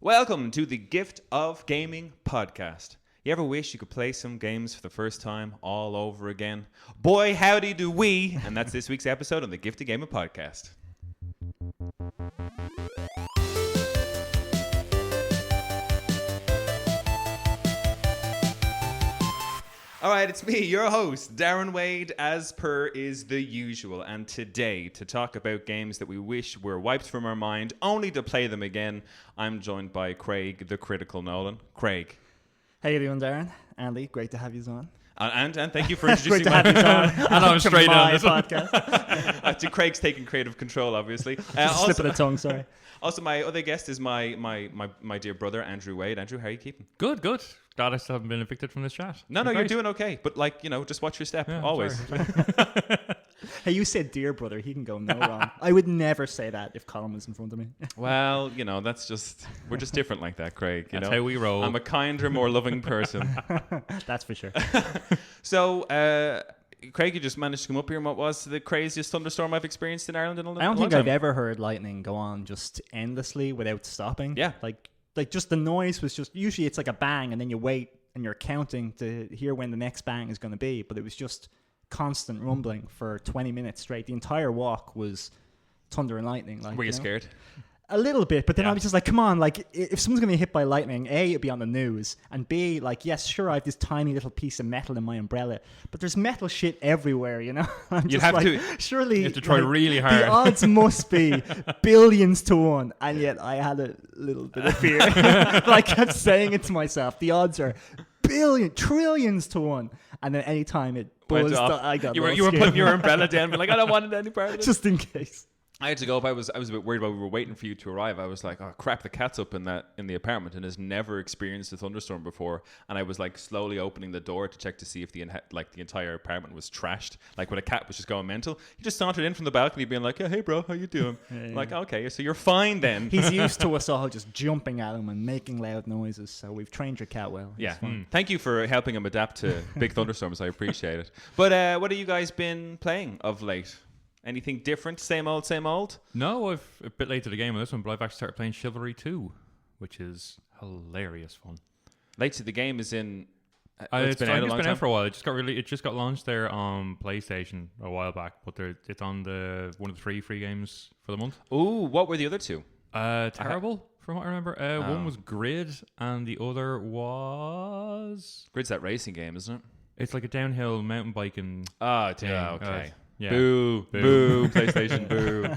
Welcome to the Gift of Gaming podcast. You ever wish you could play some games for the first time all over again? Boy, howdy do we! And that's this week's episode on the Gift of Gaming podcast. All right, it's me, your host, Darren Wade, as per is the usual. And today, to talk about games that we wish were wiped from our mind, only to play them again, I'm joined by Craig, the Critical Nolan. Craig. How you doing, Darren? Andy, great to have you on. And thank you for introducing great to have you on. And I'm straight on this podcast. to Craig's taking creative control, obviously. Slip of the tongue, sorry. Also, my other guest is my dear brother, Andrew Wade. Andrew, how are you keeping? Good. Glad I still haven't been evicted from this chat. No, you're doing okay. But, just watch your step, Yeah, always. Hey, you said dear brother. He can go no wrong. I would never say that if Colin was in front of me. Well, we're just different like that, Craig. That's how we roll. I'm a kinder, more loving person. That's for sure. So, Craig, you just managed to come up here, and what was the craziest thunderstorm I've experienced in Ireland in a long time? I don't think I've ever heard lightning go on just endlessly without stopping. Yeah. Like just the noise was just, usually it's like a bang and then you wait and you're counting to hear when the next bang is going to be. But it was just constant rumbling for 20 minutes straight. The entire walk was thunder and lightning. Were you scared? A little bit, but then Yeah. I was just like, come on, like, if someone's going to be hit by lightning, A, it'd be on the news, and B, like, yes, sure, I have this tiny little piece of metal in my umbrella, but there's metal shit everywhere, you know? You'd have to... Surely... You have to try really hard. The odds must be billions to one, and yet I had a little bit of fear. But I kept saying it to myself, the odds are trillions to one, and then any time it buzzed, I got You were putting your umbrella down, but like, I don't want any part of it. just in case. I had to go up. I was a bit worried while we were waiting for you to arrive. I was like, oh crap, the cat's up in the apartment and has never experienced a thunderstorm before. And I was like slowly opening the door to check to see if the entire apartment was trashed. Like when a cat was just going mental. He just sauntered in from the balcony being like, hey bro, how you doing? Yeah. Like, okay, so you're fine then. He's used to us all just jumping at him and making loud noises, so we've trained your cat well. Yeah. Thank you for helping him adapt to big thunderstorms. I appreciate it. But what have you guys been playing of late? Anything different? Same old? No, I've a bit late to the game on this one, but I've actually started playing Chivalry 2, which is hilarious fun. Late to the game is in... It's been out out for a while. It just got launched there on PlayStation a while back, but it's on one of the free games for the month. Ooh, what were the other two? Terrible, from what I remember. One was Grid, and the other was... Grid's that racing game, isn't it? It's like a downhill mountain biking... Oh, yeah, okay. Yeah. Boo, PlayStation, boo.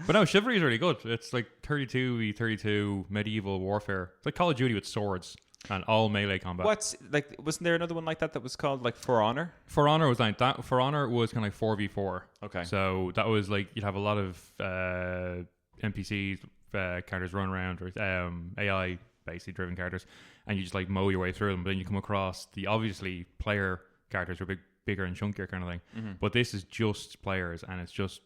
But no, Chivalry is really good. It's like 32v32 medieval warfare. It's like Call of Duty with swords and all melee combat. Wasn't there another one like that was called like For Honor? For Honor was like that. For Honor was kind of like 4v4. Okay. So that was like you'd have a lot of NPCs, characters run around, or AI basically driven characters, and you just like mow your way through them. But then you come across the obviously player characters who are bigger and chunkier kind of thing. Mm-hmm. But this is just players, and it's just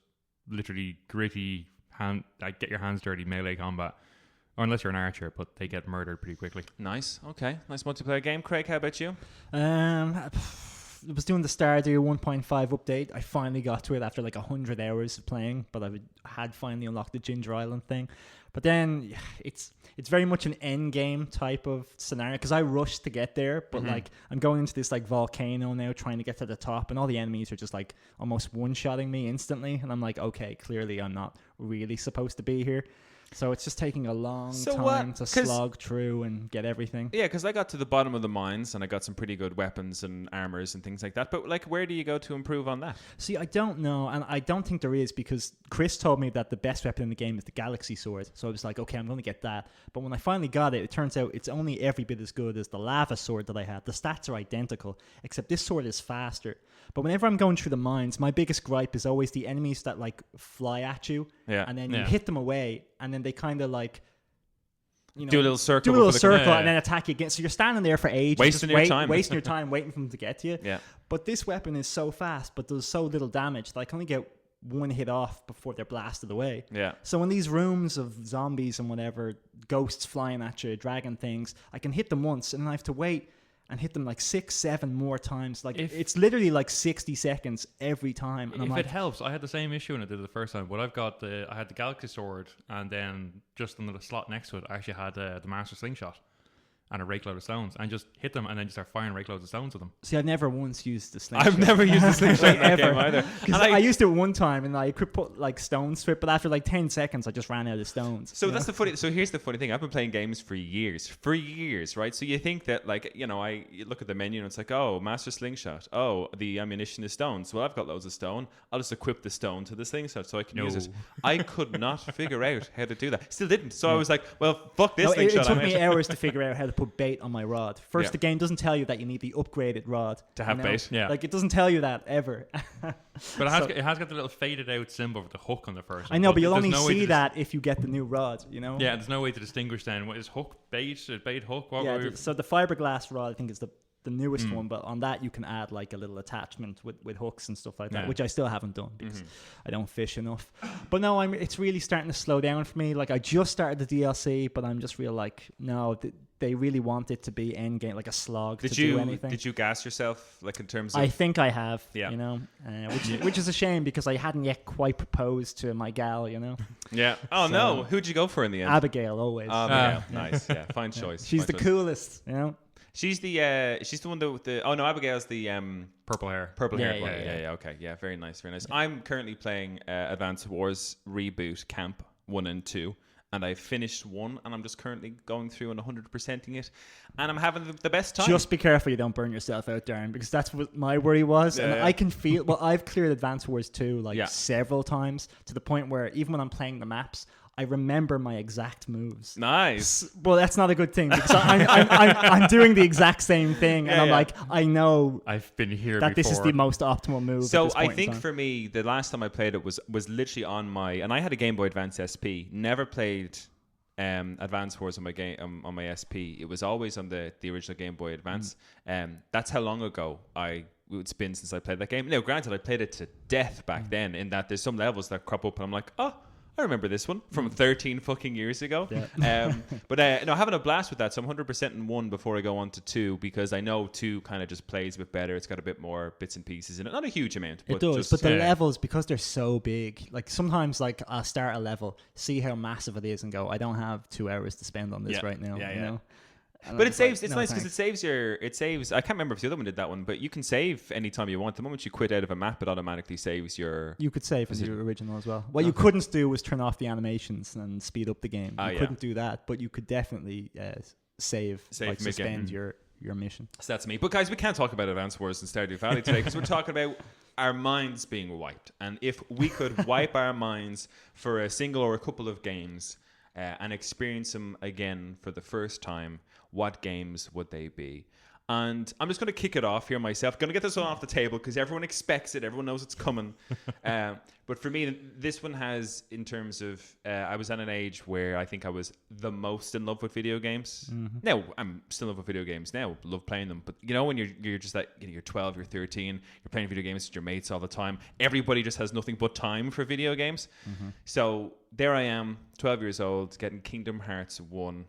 literally gritty, get your hands dirty melee combat. Or unless you're an archer, but they get murdered pretty quickly. Nice. Okay. Nice multiplayer game. Craig, how about you? I was doing the Stardew 1.5 update. I finally got to it after like 100 hours of playing, but I had finally unlocked the Ginger Island thing. But then it's very much an end game type of scenario because I rushed to get there, but like I'm going into this like volcano now trying to get to the top, and all the enemies are just like almost one-shotting me instantly, and I'm like, okay, clearly I'm not really supposed to be here. So it's just taking a long time to slog through and get everything. Yeah, because I got to the bottom of the mines and I got some pretty good weapons and armors and things like that. But like, where do you go to improve on that? See, I don't know, and I don't think there is, because Chris told me that the best weapon in the game is the Galaxy Sword. So I was like, okay, I'm going to get that. But when I finally got it, it turns out it's only every bit as good as the Lava Sword that I had. The stats are identical, except this sword is faster. But whenever I'm going through the mines, my biggest gripe is always the enemies that like fly at you, and then you hit them away, and then they kind of like, do a little circle, and then attack you again. So you're standing there for ages, wasting your time, waiting for them to get to you. Yeah. But this weapon is so fast, but does so little damage that I can only get one hit off before they're blasted away. Yeah. So in these rooms of zombies and whatever, ghosts flying at you, dragon things, I can hit them once, and then I have to wait. and hit them like 6-7 more times. Like it's literally like 60 seconds every time. And if it helps, I had the same issue when I did it the first time, but I had the Galaxy Sword, and then just in the slot next to it, I actually had the Master Slingshot and a rake load of stones, and just hit them and then just start firing rake loads of stones at them. See, I've never once used the slingshot. I've never used the slingshot in that Ever. game either. Because I used it one time and I could put like stones to it, but after like 10 seconds I just ran out of stones. So that's the funny. So here's the funny thing. I've been playing games for years, right? So you think that like, you look at the menu and it's like, oh, Master Slingshot. Oh, the ammunition is stones. Well, I've got loads of stone. I'll just equip the stone to the slingshot so I can use it. I could not figure out how to do that. Still didn't. So I was like, well, fuck this slingshot. It took me hours to figure out how to put bait on my rod. First, the game doesn't tell you that you need the upgraded rod to have bait. Yeah, like it doesn't tell you that ever. But it has got the little faded out symbol with the hook on the first. I know, but you'll only see that if you get the new rod. Yeah, there's no way to distinguish then. What is hook bait? Bait hook? So the fiberglass rod, I think, is the newest one, but on that you can add like a little attachment with hooks and stuff like that, which I still haven't done because I don't fish enough. But no, it's really starting to slow down for me. Like I just started the DLC, but I'm just real like, no, they really want it to be end game, like a slog to do anything. Did you gas yourself, like in terms of? I think I have, which is a shame because I hadn't yet quite proposed to my gal, Yeah. Oh, so, no. Who'd you go for in the end? Abigail, always. Abigail. Nice. Yeah. Fine choice. She's fine the coolest, She's the one with the. Oh no, Abigail's the purple hair. Purple hair. Yeah. Okay. Yeah. Very nice. Very nice. I'm currently playing Advance Wars Reboot Camp 1 and 2. And I finished 1, and I'm just currently going through and 100%ing it, and I'm having the best time. Just be careful you don't burn yourself out, Darren, because that's what my worry was. And I can feel. Well, I've cleared Advance Wars 2 several times to the point where even when I'm playing the maps, I remember my exact moves. Nice. Well, that's not a good thing because I'm doing the exact same thing, and I'm like, I know I've been here that before. This is the most optimal move. So I think for me, the last time I played it was literally on my, and I had a Game Boy Advance SP. Never played Advance Wars on my game on my SP. It was always on the original Game Boy Advance. That's how long ago it's been since I played that game. Now, granted, I played it to death back then. In that there's some levels that crop up, and I'm like, oh, I remember this one from 13 fucking years ago. Yeah. But having a blast with that. So I'm 100% in 1 before I go on to 2 because I know 2 kind of just plays a bit better. It's got a bit more bits and pieces in it. Not a huge amount. But it does. But the levels, because they're so big, like sometimes like I'll start a level, see how massive it is and go, I don't have 2 hours to spend on this right now. You know? But it saves. It's nice because it saves. I can't remember if the other one did that one, but you can save anytime you want. The moment you quit out of a map, it automatically saves your. You could save from your original as well. What you couldn't do was turn off the animations and speed up the game. You couldn't do that, but you could definitely save like suspend your mission. So that's me. But guys, we can't talk about Advance Wars and Stardew Valley today because we're talking about our minds being wiped. And if we could wipe our minds for a single or a couple of games and experience them again for the first time, what games would they be? And I'm just going to kick it off here myself. Going to get this one off the table because everyone expects it. Everyone knows it's coming. But for me, this one has, in terms of, I was at an age where I think I was the most in love with video games. Mm-hmm. Now, I'm still in love with video games now. Love playing them. But, when you're just like, you're 12, you're 13, you're playing video games with your mates all the time. Everybody just has nothing but time for video games. Mm-hmm. So there I am, 12 years old, getting Kingdom Hearts 1.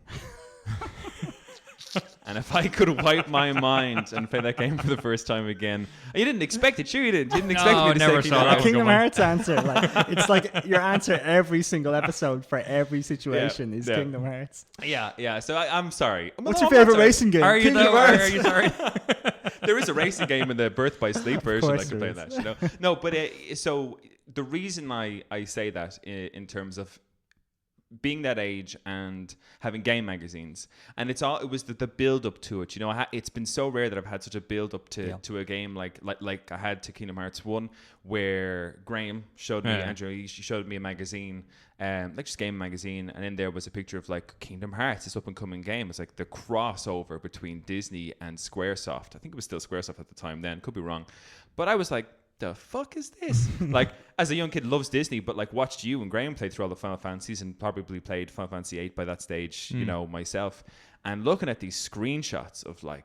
And if I could wipe my mind and play that game for the first time again, you didn't expect it, sure you didn't. You didn't expect me to never say saw that Kingdom Hearts answer. It's like your answer every single episode for every situation is Kingdom Hearts. Yeah. So I'm sorry. What's your favorite racing game? Are you sorry? There is a racing game in the Birth by Sleep version. I can play that. No, but so the reason I say that in terms of being that age and having game magazines, and it was the build up to it. It's been so rare that I've had such a build up to a game like I had to Kingdom Hearts 1, where Graham showed me, Andrew, he showed me a magazine, like just game magazine, and in there was a picture of like Kingdom Hearts, this up and coming game. It's like the crossover between Disney and Squaresoft. I think it was still Squaresoft at the time then, could be wrong, but I was like, the fuck is this? Like, as a young kid, loves Disney, but like watched you and Graham play through all the Final Fantasies and probably played Final Fantasy 8 by that stage, myself, and looking at these screenshots of like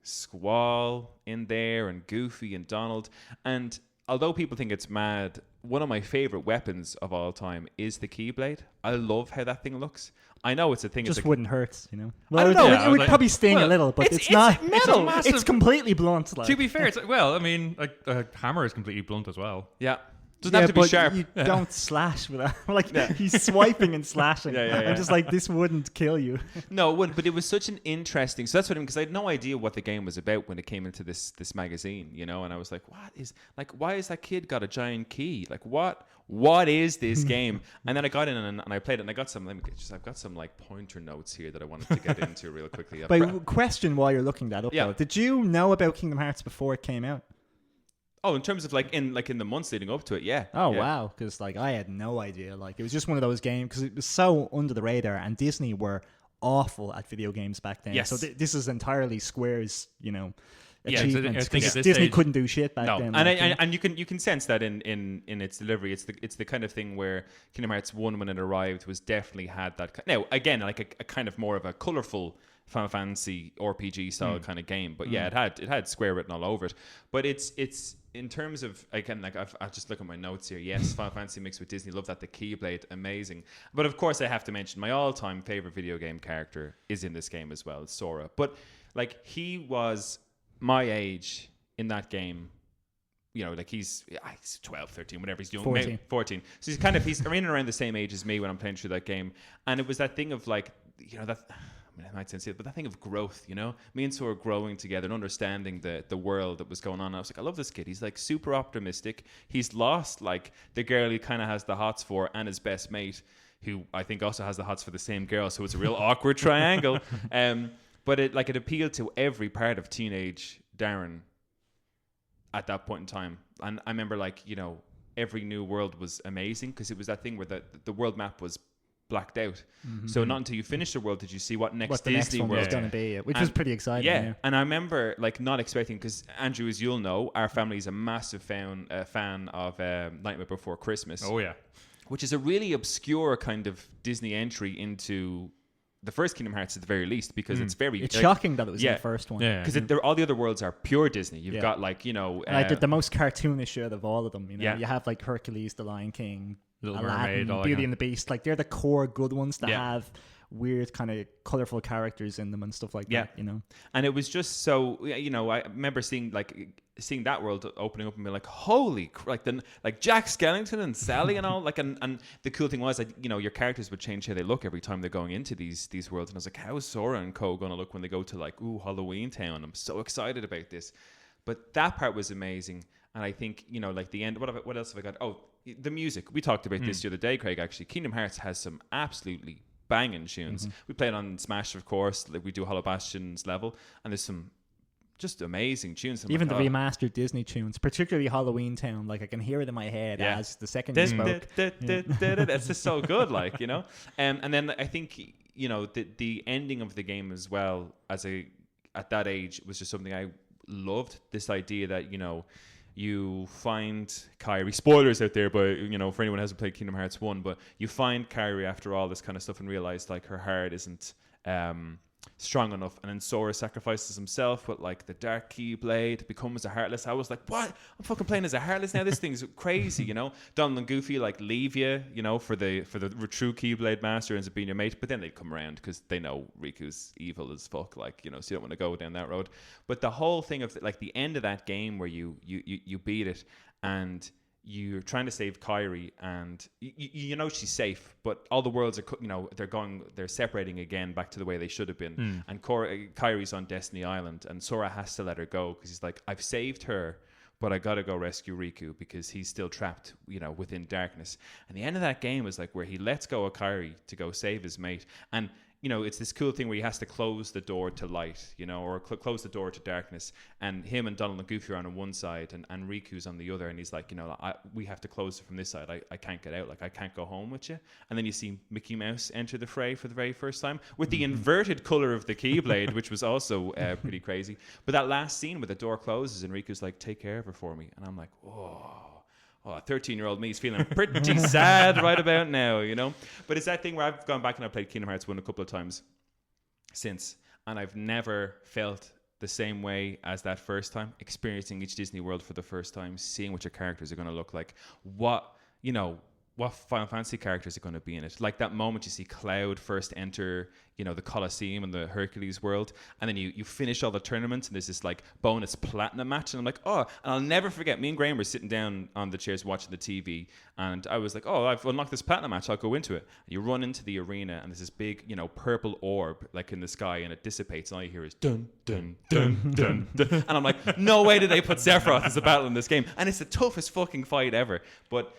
Squall in there and Goofy and Donald, and although people think it's mad, one of my favorite weapons of all time is the Keyblade. I love how that thing looks. I know it's a thing. Just it's like, wouldn't hurt, you know. I don't know. It would probably sting a little, but it's not metal. It's completely blunt. Like. To be fair, I mean, like a hammer is completely blunt as well. Yeah. Doesn't have to be sharp. You don't slash with that. He's swiping and slashing. I'm just like, this wouldn't kill you. No, it wouldn't. But it was such an interesting. So that's what I mean, because I had no idea what the game was about when it came into this magazine, you know. And I was like, why is that kid got a giant key? Like, what is this game? And then I got in and I played it, and I got some. I've got some like pointer notes here that I wanted to get into real quickly. But question while you're looking that up, though. Did you know about Kingdom Hearts before it came out? Oh, in terms of in the months leading up to it, yeah. Oh, wow. Because I had no idea. Like, it was just one of those games because it was so under the radar, and Disney were awful at video games back then. Yes. So this is entirely Square's, achievement. I think at this Disney stage, couldn't do shit back then. And you can sense that in its delivery. It's the kind of thing where Kingdom Hearts 1, when it arrived, was definitely had that. Now again, like a kind of more of a colourful Final Fantasy RPG style kind of game. But yeah, it had Square written all over it. But it's in terms of, again, like I've just look at my notes here. Yes, Final Fantasy mixed with Disney. Love that. The Keyblade, amazing. But of course, I have to mention my all-time favorite video game character is in this game as well. It's Sora. But like, he was my age in that game. You know, like he's 12, 13, whatever he's doing. 14. So he's in and around the same age as me when I'm playing through that game. And it was that thing of like, you know, that. I mean, I might sense it, but that thing of growth, you know, me and Sora growing together and understanding the world that was going on. I was like, I love this kid. He's like super optimistic. He's lost like the girl he kind of has the hots for, and his best mate, who I think also has the hots for the same girl. So it's a real awkward triangle. But it appealed to every part of teenage Darren at that point in time. And I remember, like, you know, every new world was amazing because it was that thing where the world map was blacked out. So not until you finish the world did you see what the Disney next one world was going to be, which was pretty exciting. Yeah, and I remember like not expecting, because Andrew, as you'll know, our family is a massive fan of Nightmare Before Christmas. Oh yeah, which is a really obscure kind of Disney entry into the first Kingdom Hearts at the very least, because it's shocking that it was in the first one. Yeah, because all the other worlds are pure Disney. You've got like, you know, like the most cartoonish out of all of them. You know, Yeah. you have like Hercules, the Lion King, Little Aladdin, Mermaid, Beauty and the Beast. Like, they're the core good ones that Yeah. have weird kind of colorful characters in them and stuff like that. You know, and it was just so, you know, I remember seeing that world opening up and being like, holy like Jack Skellington and Sally and all, like, and the cool thing was, like, you know, your characters would change how they look every time they're going into these worlds. And I was like, how is Sora and co gonna look when they go to like, Halloween Town? I'm so excited about this. But that part was amazing. And I think, you know, like the end, what else have I got? Oh, the music. We talked about this the other day, Craig, actually. Kingdom Hearts has some absolutely banging tunes. We played on Smash, of course, like we do Hollow Bastion's level, and there's some just amazing tunes. Even the remastered Disney tunes, particularly Halloween Town, like I can hear it in my head as the second you spoke. It's just so good, like, you know. And then I think, you know, the ending of the game as well, at that age, was just something I loved. This idea that, you know, you find Kairi, spoilers out there, but, you know, for anyone who hasn't played Kingdom Hearts 1, but you find Kairi after all this kind of stuff and realize like her heart isn't strong enough, and then Sora sacrifices himself with like the dark keyblade, becomes a Heartless. I was like, what? I'm fucking playing as a Heartless now? This thing's crazy, you know. Donald and Goofy like leave you know, for the true keyblade master, ends up being your mate, but then they come around because they know Riku's evil as fuck, like, you know, so you don't want to go down that road. But the whole thing of like the end of that game where you beat it and you're trying to save Kairi, and you know she's safe, but all the worlds are, you know, they're separating again back to the way they should have been. And Kairi's on Destiny Island, and Sora has to let her go because he's like, I've saved her, but I gotta go rescue Riku because he's still trapped, you know, within darkness. And the end of that game is like where he lets go of Kairi to go save his mate, and, you know, it's this cool thing where he has to close the door to light, you know, or close the door to darkness. And him and Donald and Goofy are on one side, and Riku's on the other. And he's like, you know, we have to close it from this side. I can't get out. Like, I can't go home with you. And then you see Mickey Mouse enter the fray for the very first time with the inverted color of the Keyblade, which was also pretty crazy. But that last scene where the door closes and Riku's like, take care of her for me. And I'm like, oh, 13-year-old me is feeling pretty sad right about now, you know? But it's that thing where I've gone back and I've played Kingdom Hearts 1 a couple of times since, and I've never felt the same way as that first time, experiencing each Disney world for the first time, seeing what your characters are going to look like. What, you know, what Final Fantasy characters are going to be in it. Like that moment you see Cloud first enter, the Colosseum and the Hercules world, and then you finish all the tournaments, and there's this like bonus platinum match, and I'm like, oh, and I'll never forget, me and Graham were sitting down on the chairs watching the TV, and I was like, oh, I've unlocked this platinum match, I'll go into it. And you run into the arena, and there's this big, purple orb like in the sky, and it dissipates, and all you hear is dun dun dun dun dun, and I'm like, no way did they put Sephiroth as a battle in this game, and it's the toughest fucking fight ever. But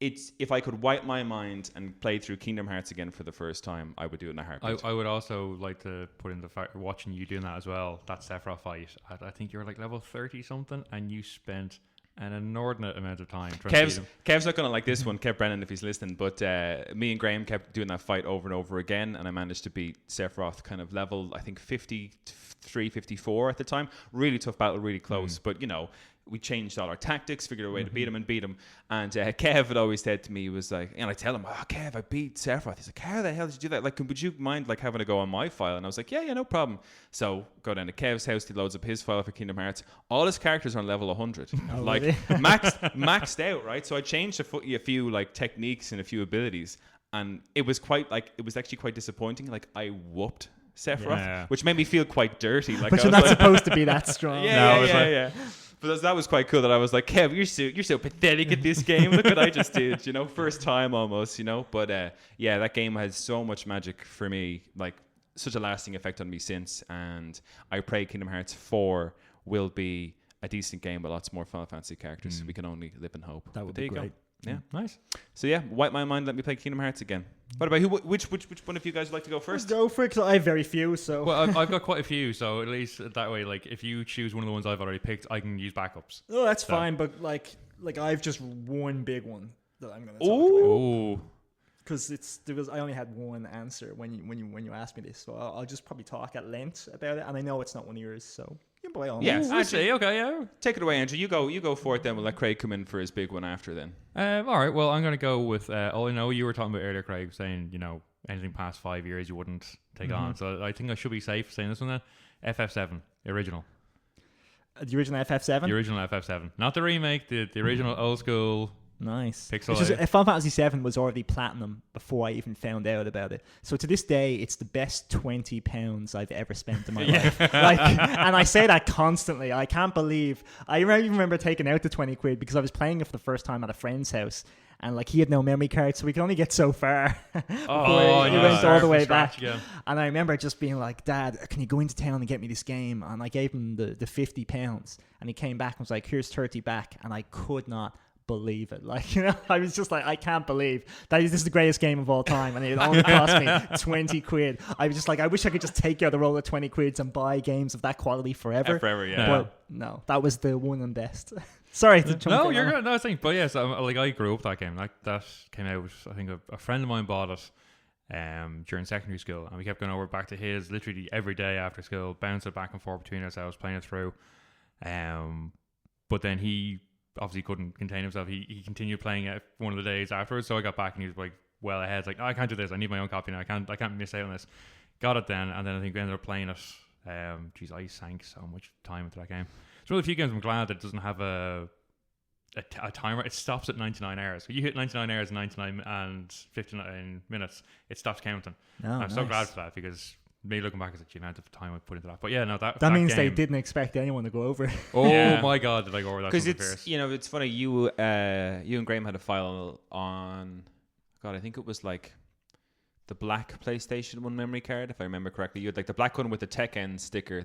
if I could wipe my mind and play through Kingdom Hearts again for the first time, I would do it in a heartbeat. I would also like to put in the fact, watching you doing that as well, that Sephiroth fight, I think you were like level 30 something, and you spent an inordinate amount of time trying to beat him. Kev's not going to like this one, Kev Brennan, if he's listening, but me and Graham kept doing that fight over and over again, and I managed to beat Sephiroth kind of level, I think, 53, 54 at the time. Really tough battle, really close, but, we changed all our tactics, figured a way to beat him. And Kev had always said to me, he was like, and I tell him, oh, Kev, I beat Sephiroth. He's like, how the hell did you do that? Like, would you mind like having to go on my file? And I was like, yeah, no problem. So go down to Kev's house, he loads up his file for Kingdom Hearts. All his characters are on level 100. Oh, like really? maxed out, right? So I changed a few like techniques and a few abilities. And it was actually quite disappointing. Like I whooped Sephiroth, which made me feel quite dirty. Like, but you're not supposed to be that strong. Yeah. But that was quite cool that I was like, Kev, you're so pathetic at this game. Look what I just did, first time almost, But that game has so much magic for me, like such a lasting effect on me since. And I pray Kingdom Hearts 4 will be a decent game with lots more Final Fantasy characters. We can only live in hope. That would be great. Yeah, nice. So wipe my mind. Let me play Kingdom Hearts again. What about which one of you guys would like to go first? Let's go for it, because I have very few. So well, I've got quite a few. So at least that way, like if you choose one of the ones I've already picked, I can use backups. Oh, that's fine. But like I've just one big one that I'm going to talk about. Ooh. Because I only had one answer when you asked me this, so I'll just probably talk at length about it. And I know it's not one of yours, so by all means. I see. Okay, yeah. Take it away, Andrew. You go for it. Then we'll let Craig come in for his big one after. Then. All right. Well, I'm going to go with. I know you were talking about earlier, Craig, saying anything past 5 years you wouldn't take on. So I think I should be safe saying this one. Then FF7 original. The original FF7. The original FF7, not the remake. The original old school. Nice. Pixel. Final Fantasy VII was already platinum before I even found out about it. So to this day, it's the best £20 I've ever spent in my life. And I say that constantly. I can't believe. I remember taking out the 20 quid because I was playing it for the first time at a friend's house. And he had no memory card, so we could only get so far. He went all the way back. Again. And I remember just being like, Dad, can you go into town and get me this game? And I gave him the £50. And he came back and was like, here's 30 back. And I could not believe it. I was just like, I can't believe this is the greatest game of all time, and it only cost me 20 quid. I was just like, I wish I could just take out the roll of 20 quids and buy games of that quality forever. But no, that was the one and best. Sorry to jump in. No, you're good. No, I think, but yes, I grew up that game. That came out. I think a friend of mine bought it during secondary school, and we kept going over back to his literally every day after school, bounce it back and forth between ourselves, playing it through. But then he obviously couldn't contain himself. He continued playing it one of the days afterwards. So I got back and he was like well ahead. Like, I can't do this. I need my own copy now. I can't miss out on this. Got it then, and then I think we ended up playing it. I sank so much time into that game. It's one of the few games I'm glad that it doesn't have a timer. It stops at 99 hours. When you hit 99 hours, 99 and 59 minutes, it stops counting. I'm so glad for that, because me looking back at the amount of time I put into that. But yeah, no, that means game, they didn't expect anyone to go over. My God, did I go over that? Because it's funny. You and Graham had a file on. God, I think it was like the black PlayStation 1 memory card, if I remember correctly. You had like the black one with the Tekken sticker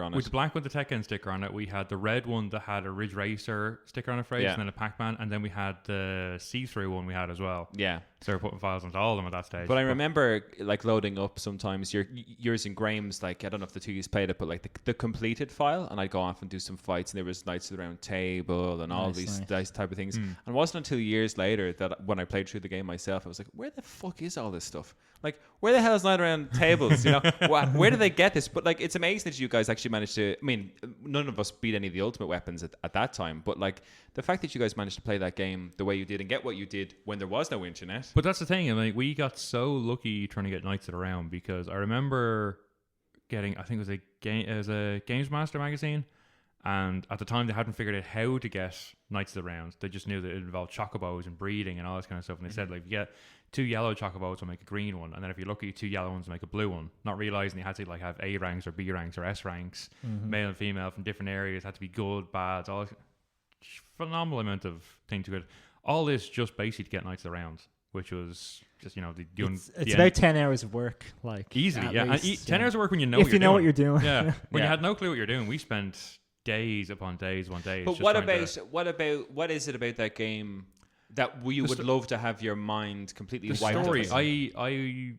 on it. With the black with the Tekken sticker on it, we had the red one that had a Ridge Racer sticker on it, and then a Pac-Man, and then we had the see-through one we had as well. Yeah. So we're putting files onto all of them at that stage. But I remember like loading up sometimes yours and Graham's, like, I don't know if the two of you played it, but like the completed file, and I'd go off and do some fights, and there was Knights of the Round Table and all these type of things. And it wasn't until years later that when I played through the game myself, I was like, where the fuck is all this stuff? Like, where the hell is Knights Around Tables? Where did they get this? But like, it's amazing that you guys actually managed to. I mean, none of us beat any of the Ultimate Weapons at that time, but like the fact that you guys managed to play that game the way you did and get what you did when there was no internet. But that's the thing. I mean, we got so lucky trying to get Knights of the Round, because I remember getting, I think it was a Games Master magazine, And at the time, they hadn't figured out how to get Knights of the Round. They just knew that it involved chocobos and breeding and all this kind of stuff. And they said, like, if you get 2 yellow chocobos, we'll make a green one. And then if you're lucky, 2 yellow ones, make a blue one. Not realizing you had to like have A ranks or B ranks or S ranks, male and female from different areas, had to be good, bad, all this phenomenal amount of thing to it. All this just basically to get Knights of the Round, which was just, it's about 10 hours of work, like easily, yeah. Least, and 10 hours of work when you know if you know what you're doing. Yeah, when you had no clue what you're doing, we spent days upon days on days. But what is it about that game that you would love to have your mind completely wiped out? The story,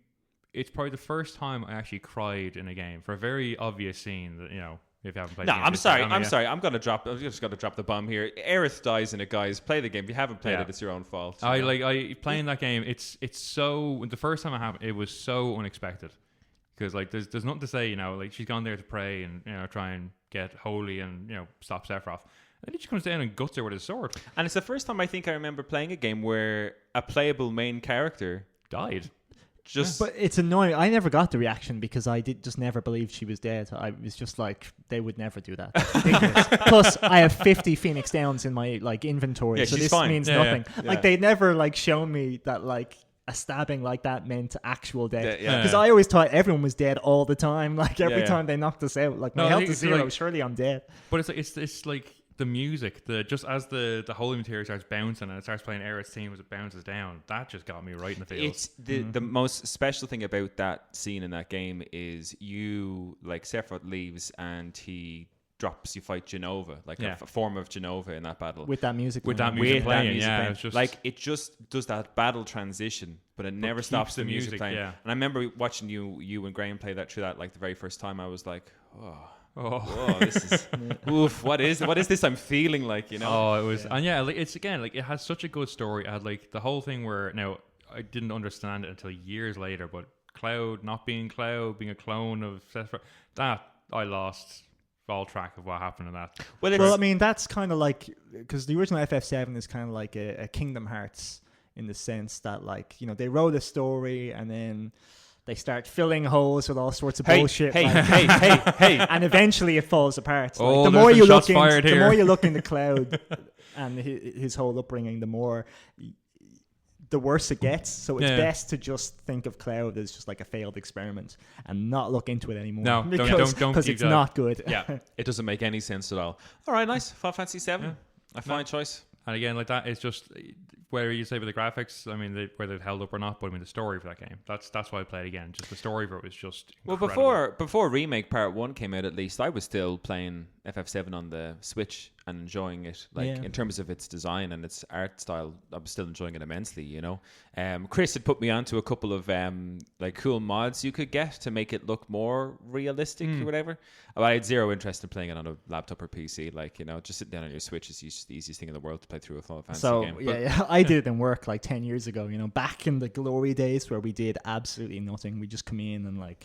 it's probably the first time I actually cried in a game for a very obvious scene that, if you haven't played. No, I'm sorry. I'm just gonna drop the bomb here. Aerith dies in it, guys. Play the game. If you haven't played it, it's your own fault. Playing that game. It's so. The first time I happened, it was so unexpected because like there's nothing to say. Like she's gone there to pray and try and get holy and stop Sephiroth. And he just comes down and guts her with his sword. And it's the first time I think I remember playing a game where a playable main character died. But it's annoying. I never got the reaction because I just never believed she was dead. I was just like, they would never do that. That's ridiculous. Plus, I have 50 Phoenix Downs in my like inventory, so this means nothing. Yeah. Like they never like shown me that like a stabbing like that meant actual death. Because I always thought everyone was dead all the time. Like every time they knocked us out, like my health is 0. Like, surely I'm dead. But it's like the music, just as the holy material starts bouncing and it starts playing Aerith's theme as it bounces down, that just got me right in the feels. It's the most special thing about that scene in that game is Sephiroth leaves and he drops, you fight Genova, like a form of Genova in that battle. With that music playing. It's just like it just does that battle transition, but it never stops the music playing. Yeah. And I remember watching you and Graham play that through that like the very first time. I was like, whoa, this is oof. What is this I'm feeling like, Oh, it was, and it's again like it has such a good story. It had like the whole thing where now I didn't understand it until years later, but Cloud not being Cloud, being a clone of Sephiroth, that I lost all track of what happened in that. Well, I mean that's kind of like because the original FF7 is kind of like a Kingdom Hearts in the sense that like they wrote a story and then they start filling holes with all sorts of bullshit. Hey. And eventually it falls apart. Oh, like, the more you look into Cloud and his whole upbringing, the worse it gets. So it's best to just think of Cloud as just like a failed experiment and not look into it anymore. No, because it's not good. Yeah, it doesn't make any sense at all. All right, nice. Final Fantasy 7. A fine choice. And again, like that, it's just whether you say with the graphics, I mean, whether it held up or not, but I mean the story for that game. That's why I played again. Just the story for it was just incredible. Well, before Remake Part 1 came out, at least I was still playing FF7 on the Switch and enjoying it. In terms of its design and its art style, I was still enjoying it immensely. Chris had put me onto a couple of cool mods you could get to make it look more realistic or whatever. I had zero interest in playing it on a laptop or PC. Just sitting down on your Switch is just the easiest thing in the world to play through a Final Fantasy game. I did it in work like 10 years ago. Back in the glory days where we did absolutely nothing. We just come in and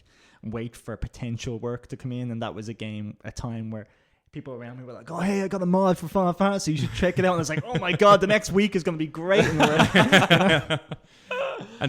wait for potential work to come in, and that was a time where people around me were like, "Oh, hey, I got a mod for Final Fantasy. You should check it out." And it's like, "Oh my god, the next week is going to be great." And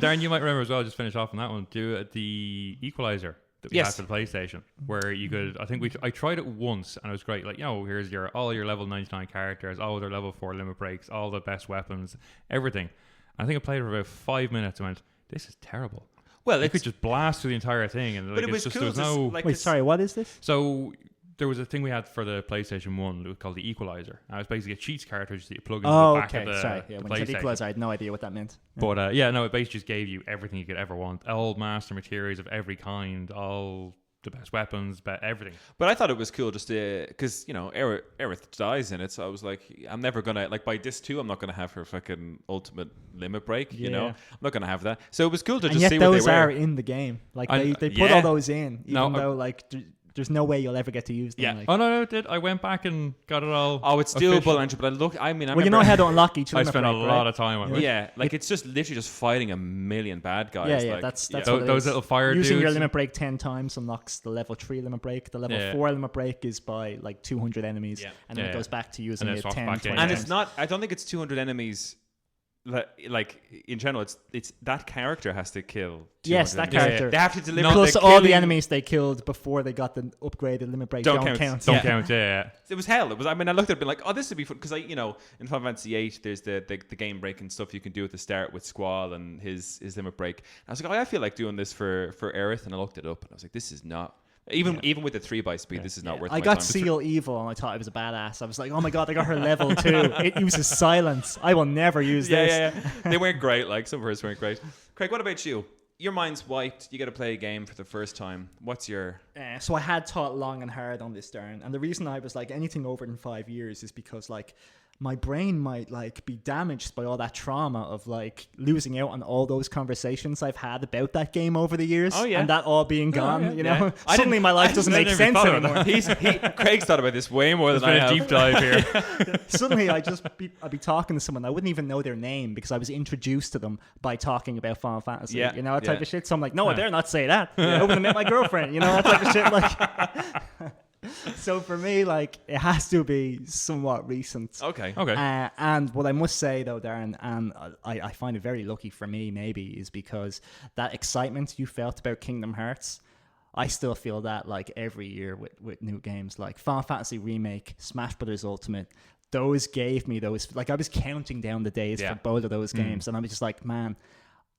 Darren, you might remember as well. Just finish off on that one. Do the Equalizer that we had for the PlayStation, where you could. I tried it once and it was great. Like, here's all your level 99 characters, all their level 4 limit breaks, all the best weapons, everything. I think I played it for about 5 minutes and went, "This is terrible." Well, you could just blast through the entire thing, and but it was cool. There was no. Wait, sorry, what is this? So there was a thing we had for the PlayStation 1 called the Equalizer. And it was basically a cheats cartridge that you plug into the back of the PlayStation. When you said Equalizer, I had no idea what that meant. But it basically just gave you everything you could ever want. All master materials of every kind, all the best weapons, everything. But I thought it was cool just because, Aerith dies in it. So I was like, I'm never going to, by this 2, I'm not going to have her fucking ultimate limit break, I'm not going to have that. So it was cool to just see what they were. And yet those are in the game. They put all those in, even though, there's no way you'll ever get to use them. Yeah. No, it did. I went back and got it all. Oh, it's doable, Andrew. But I remember. You know how to unlock each limit I spent break, a lot of time on it. Yeah, it's just literally just fighting a million bad guys. Yeah, that's what those little fire dudes. Using your limit break 10 times unlocks the level 3 limit break. The level 4 limit break is by 200 enemies, and then it goes back to using it 10, 20 And it's not. I don't think it's 200 enemies like in general, it's that character has to kill. Yes, that character. They have to deliver. Plus all the enemies they killed before they got the upgraded limit break don't count. Don't count. Yeah. It was hell. It was. I mean, I looked at it and been like, oh, this would be fun because in Final Fantasy VIII, there's the game breaking stuff you can do at the start with Squall and his limit break. And I was like, oh, I feel like doing this for Aerith, and I looked it up and I was like, this is not. Even with the 3x speed, this is not worth. I got Seal Evil and I thought it was a badass. I was like, oh my god, I got her level 2. It uses silence. I will never use this. Yeah. They weren't great. Like some of hers weren't great. Craig, what about you? Your mind's wiped. You got to play a game for the first time. What's your? So I had thought long and hard on this, Darren, and the reason I was like anything over than 5 years is because like my brain might like be damaged by all that trauma of like losing out on all those conversations I've had about that game over the years. And that all being gone, you know. Suddenly my life doesn't make sense anymore. Craig's thought about this way more than I have. A deep dive here. Suddenly I'd be talking to someone I wouldn't even know their name because I was introduced to them by talking about Final Fantasy, you know, that type of shit. So I'm like, no, I dare not say that. I wouldn't have met my girlfriend, you know, that type of shit. Like so for me, like, it has to be somewhat recent. Okay. And what I must say, though, Darren, and I find it very lucky for me, maybe, is because that excitement you felt about Kingdom Hearts, I still feel that, like, every year with new games. Like, Final Fantasy Remake, Smash Brothers Ultimate, those gave me those. Like, I was counting down the days for both of those games, and I was just like, man,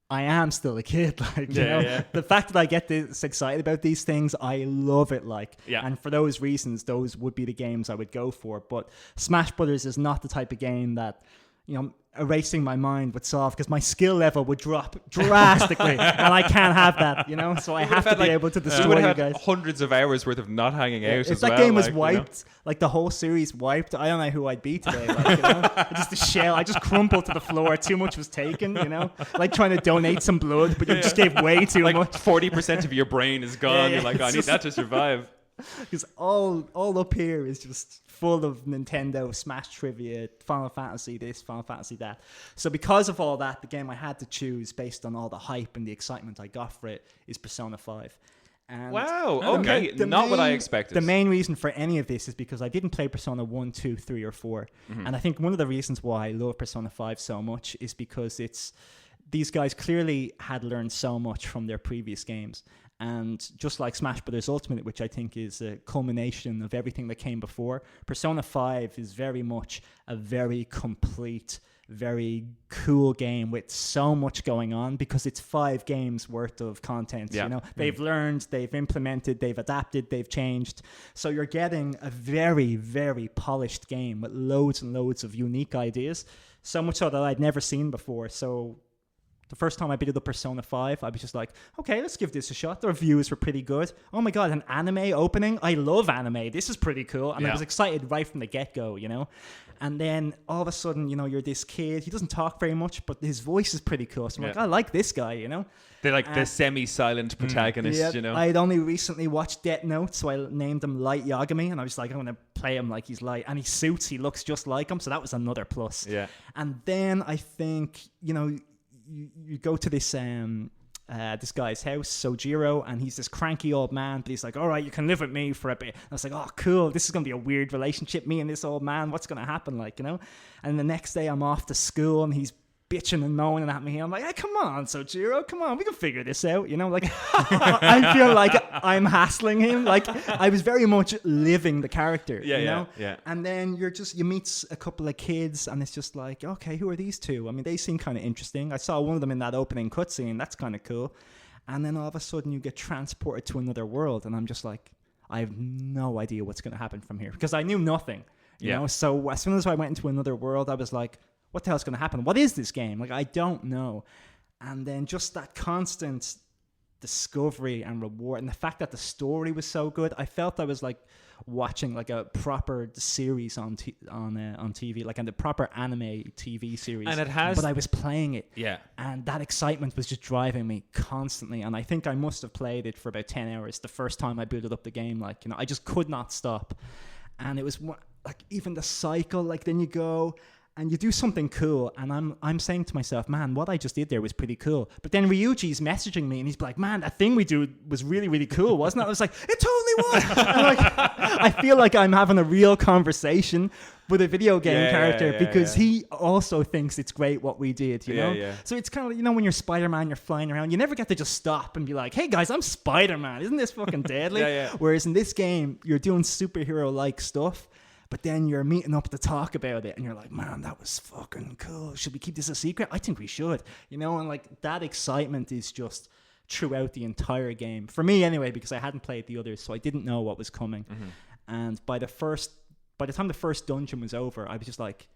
I am still a kid, like, you know, the fact that I get this excited about these things, I love it, like, and for those reasons, those would be the games I would go for. But Smash Brothers is not the type of game that, you know, erasing my mind would solve, because my skill level would drop drastically and I can't have that, you know, so I have to be able to destroy you guys. Hundreds of hours worth of not hanging out as if well. That game was wiped, like the whole series wiped, I don't know who I'd be today, like, you know, just a shell. I just crumpled to the floor, too much was taken, you know, like trying to donate some blood, but you just gave way too much. 40% of your brain is gone. You're like, I need that to survive. Because all up here is just full of Nintendo Smash trivia, Final Fantasy this, Final Fantasy that. So because of all that, the game I had to choose based on all the hype and the excitement I got for it is Persona 5. And wow, okay, not what I expected. The main reason for any of this is because I didn't play Persona 1, 2, 3, or 4. Mm-hmm. And I think one of the reasons why I love Persona 5 so much is because these guys clearly had learned so much from their previous games. And just like Smash Brothers Ultimate, which I think is a culmination of everything that came before, Persona 5 is very much a very complete, very cool game with so much going on, because it's 5 games worth of content. You know, they've learned, they've implemented, they've adapted, they've changed. So you're getting a very, very polished game with loads and loads of unique ideas, so much so that I'd never seen before. So the first time I beat up Persona 5, I was just like, okay, let's give this a shot. The reviews were pretty good. Oh my god, an anime opening? I love anime. This is pretty cool. And I was excited right from the get-go, you know? And then all of a sudden, you know, you're this kid. He doesn't talk very much, but his voice is pretty cool. So I'm like, I like this guy, you know? They're like the semi-silent protagonist, you know? I had only recently watched Death Note, so I named him Light Yagami, and I was like, I'm going to play him like he's Light. And he looks just like him, so that was another plus. Yeah. And then I think, you know, you go to this guy's house, Sojiro, and he's this cranky old man, but he's like, all right, you can live with me for a bit. And I was like, oh, cool, this is going to be a weird relationship, me and this old man, what's going to happen, like, you know? And the next day I'm off to school, and he's bitching and moaning at me. I'm like, hey, come on, Sojiro, come on, we can figure this out, you know? Like, I feel like I'm hassling him. Like, I was very much living the character, you know? Yeah. And then you meet a couple of kids, and it's just like, okay, who are these two? I mean, they seem kind of interesting. I saw one of them in that opening cutscene. That's kind of cool. And then all of a sudden you get transported to another world, and I'm just like, I have no idea what's going to happen from here, because I knew nothing, you know? So as soon as I went into another world, I was like, what the hell's going to happen? What is this game? Like, I don't know. And then just that constant discovery and reward, and the fact that the story was so good, I felt I was like watching like a proper series on TV, like a proper anime TV series. And it has, but I was playing it. Yeah. And that excitement was just driving me constantly. And I think I must have played it for about 10 hours the first time I booted up the game. Like, you know, I just could not stop. And it was like even the cycle, like then you go and you do something cool, and I'm saying to myself, man, what I just did there was pretty cool. But then Ryuji's messaging me, and he's like, man, that thing we do was really, really cool, wasn't it? I was like, it totally was. And like, I feel like I'm having a real conversation with a video game character because he also thinks it's great what we did, you know? Yeah. So it's kind of, you know, when you're Spider-Man, you're flying around, you never get to just stop and be like, hey guys, I'm Spider-Man. Isn't this fucking deadly? Whereas in this game, you're doing superhero-like stuff, but then you're meeting up to talk about it, and you're like, man, that was fucking cool. Should we keep this a secret? I think we should, you know? And like that excitement is just throughout the entire game. For me anyway, because I hadn't played the others, so I didn't know what was coming. And by the time the first dungeon was over, I was just like,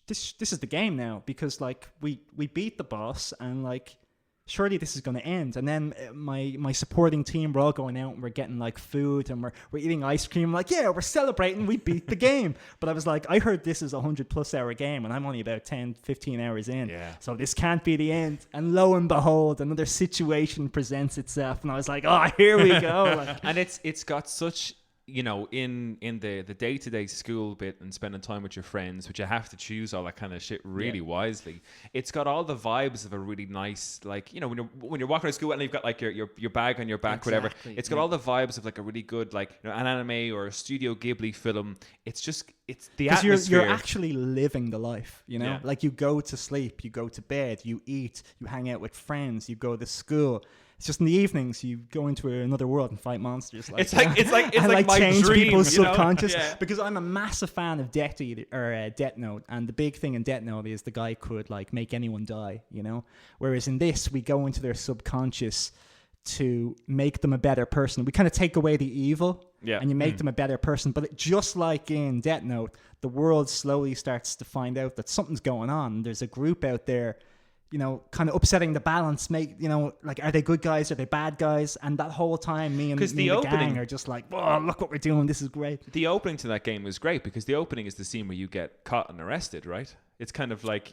this is the game now, because like we beat the boss, and like surely this is going to end. And then my supporting team, we're all going out and we're getting like food and we're eating ice cream. I'm like, yeah, we're celebrating, we beat the game. But I was like, I heard this is a 100+ hour game, and I'm only about 10-15 hours in. So this can't be the end. And lo and behold, another situation presents itself, and I was like, oh, here we go. Like, and it's got such, you know, in the day-to-day school bit and spending time with your friends, which you have to choose all that kind of shit really wisely. It's got all the vibes of a really nice, like, you know, when you're walking to school and you've got like your bag on your back, whatever. It's got all the vibes of like a really good, like, you know, an anime or a Studio Ghibli film. It's the atmosphere. You're actually living the life, you know? Like, you go to sleep, you go to bed, you eat, you hang out with friends, you go to school. It's just in the evenings you go into another world and fight monsters. Like, it's like my change dream, people's you know? subconscious. Because I'm a massive fan of Death Note, and the big thing in Death Note is the guy could like make anyone die, you know. Whereas in this, we go into their subconscious to make them a better person. We kind of take away the evil, and you make them a better person. But just like in Death Note, the world slowly starts to find out that something's going on. There's a group out there, you know, kind of upsetting the balance, you know, like, are they good guys? Are they bad guys? And that whole time, me and the gang are just like, oh, look what we're doing. This is great. The opening to that game was great because the opening is the scene where you get caught and arrested, right? It's kind of like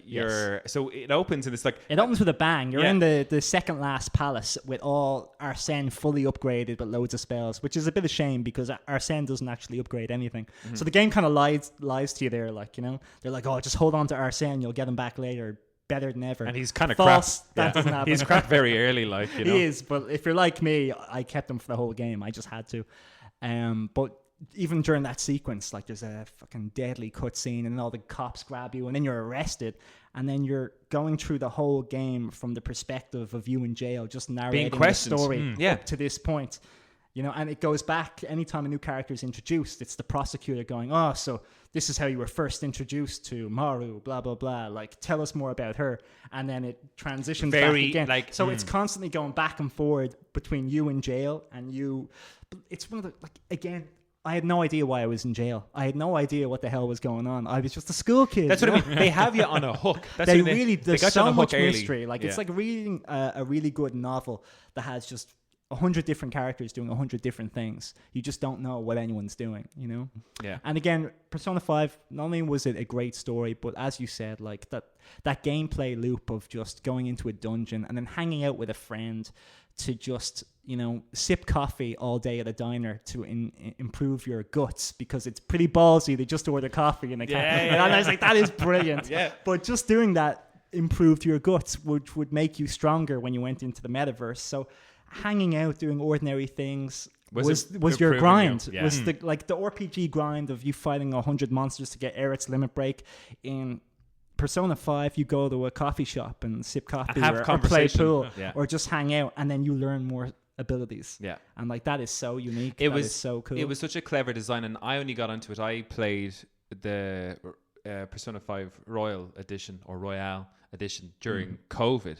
so it opens and it's like... It opens with a bang. You're in the second last palace with all Arsene fully upgraded with loads of spells, which is a bit of a shame because Arsene doesn't actually upgrade anything. So the game kind of lies to you there, like, you know, they're like, oh, just hold on to Arsene, you'll get him back later. Better than ever. And he's kind of false. crap. That doesn't happen. He's crap very early, like, you know. He is, but if you're like me, I kept him for the whole game. I just had to. But even during that sequence, like, there's a fucking deadly cutscene, and then all the cops grab you, and then you're arrested, and then you're going through the whole game from the perspective of you in jail, just narrating the story up to this point. You know, and it goes back anytime a new character is introduced. It's the prosecutor going, oh, so this is how you were first introduced to Maru, blah, blah, blah. Like, tell us more about her. And then it transitions back again. Like, so it's constantly going back and forward between you in jail and you. It's one of the, like, again, I had no idea why I was in jail. I had no idea what the hell was going on. I was just a school kid. That's what I mean. They have you on a hook. That's there's so much mystery. Like, it's like reading a really good novel that has just 100 different characters doing 100 different things. You just don't know what anyone's doing, you know? Yeah. And again, Persona 5, not only was it a great story, but as you said, like that gameplay loop of just going into a dungeon and then hanging out with a friend to just, you know, sip coffee all day at a diner to improve your guts, because it's pretty ballsy to just order coffee in a cafe. And I was like, that is brilliant. But just doing that improved your guts, which would make you stronger when you went into the metaverse. So hanging out, doing ordinary things was your grind. Was the RPG grind of you fighting 100 monsters to get Eret's limit break. In Persona 5, you go to a coffee shop and sip coffee or play pool or just hang out, and then you learn more abilities. And like, that is so unique. It was so cool. It was such a clever design, and I only got onto it. I played the Persona 5 Royal Edition or Royale Edition during COVID.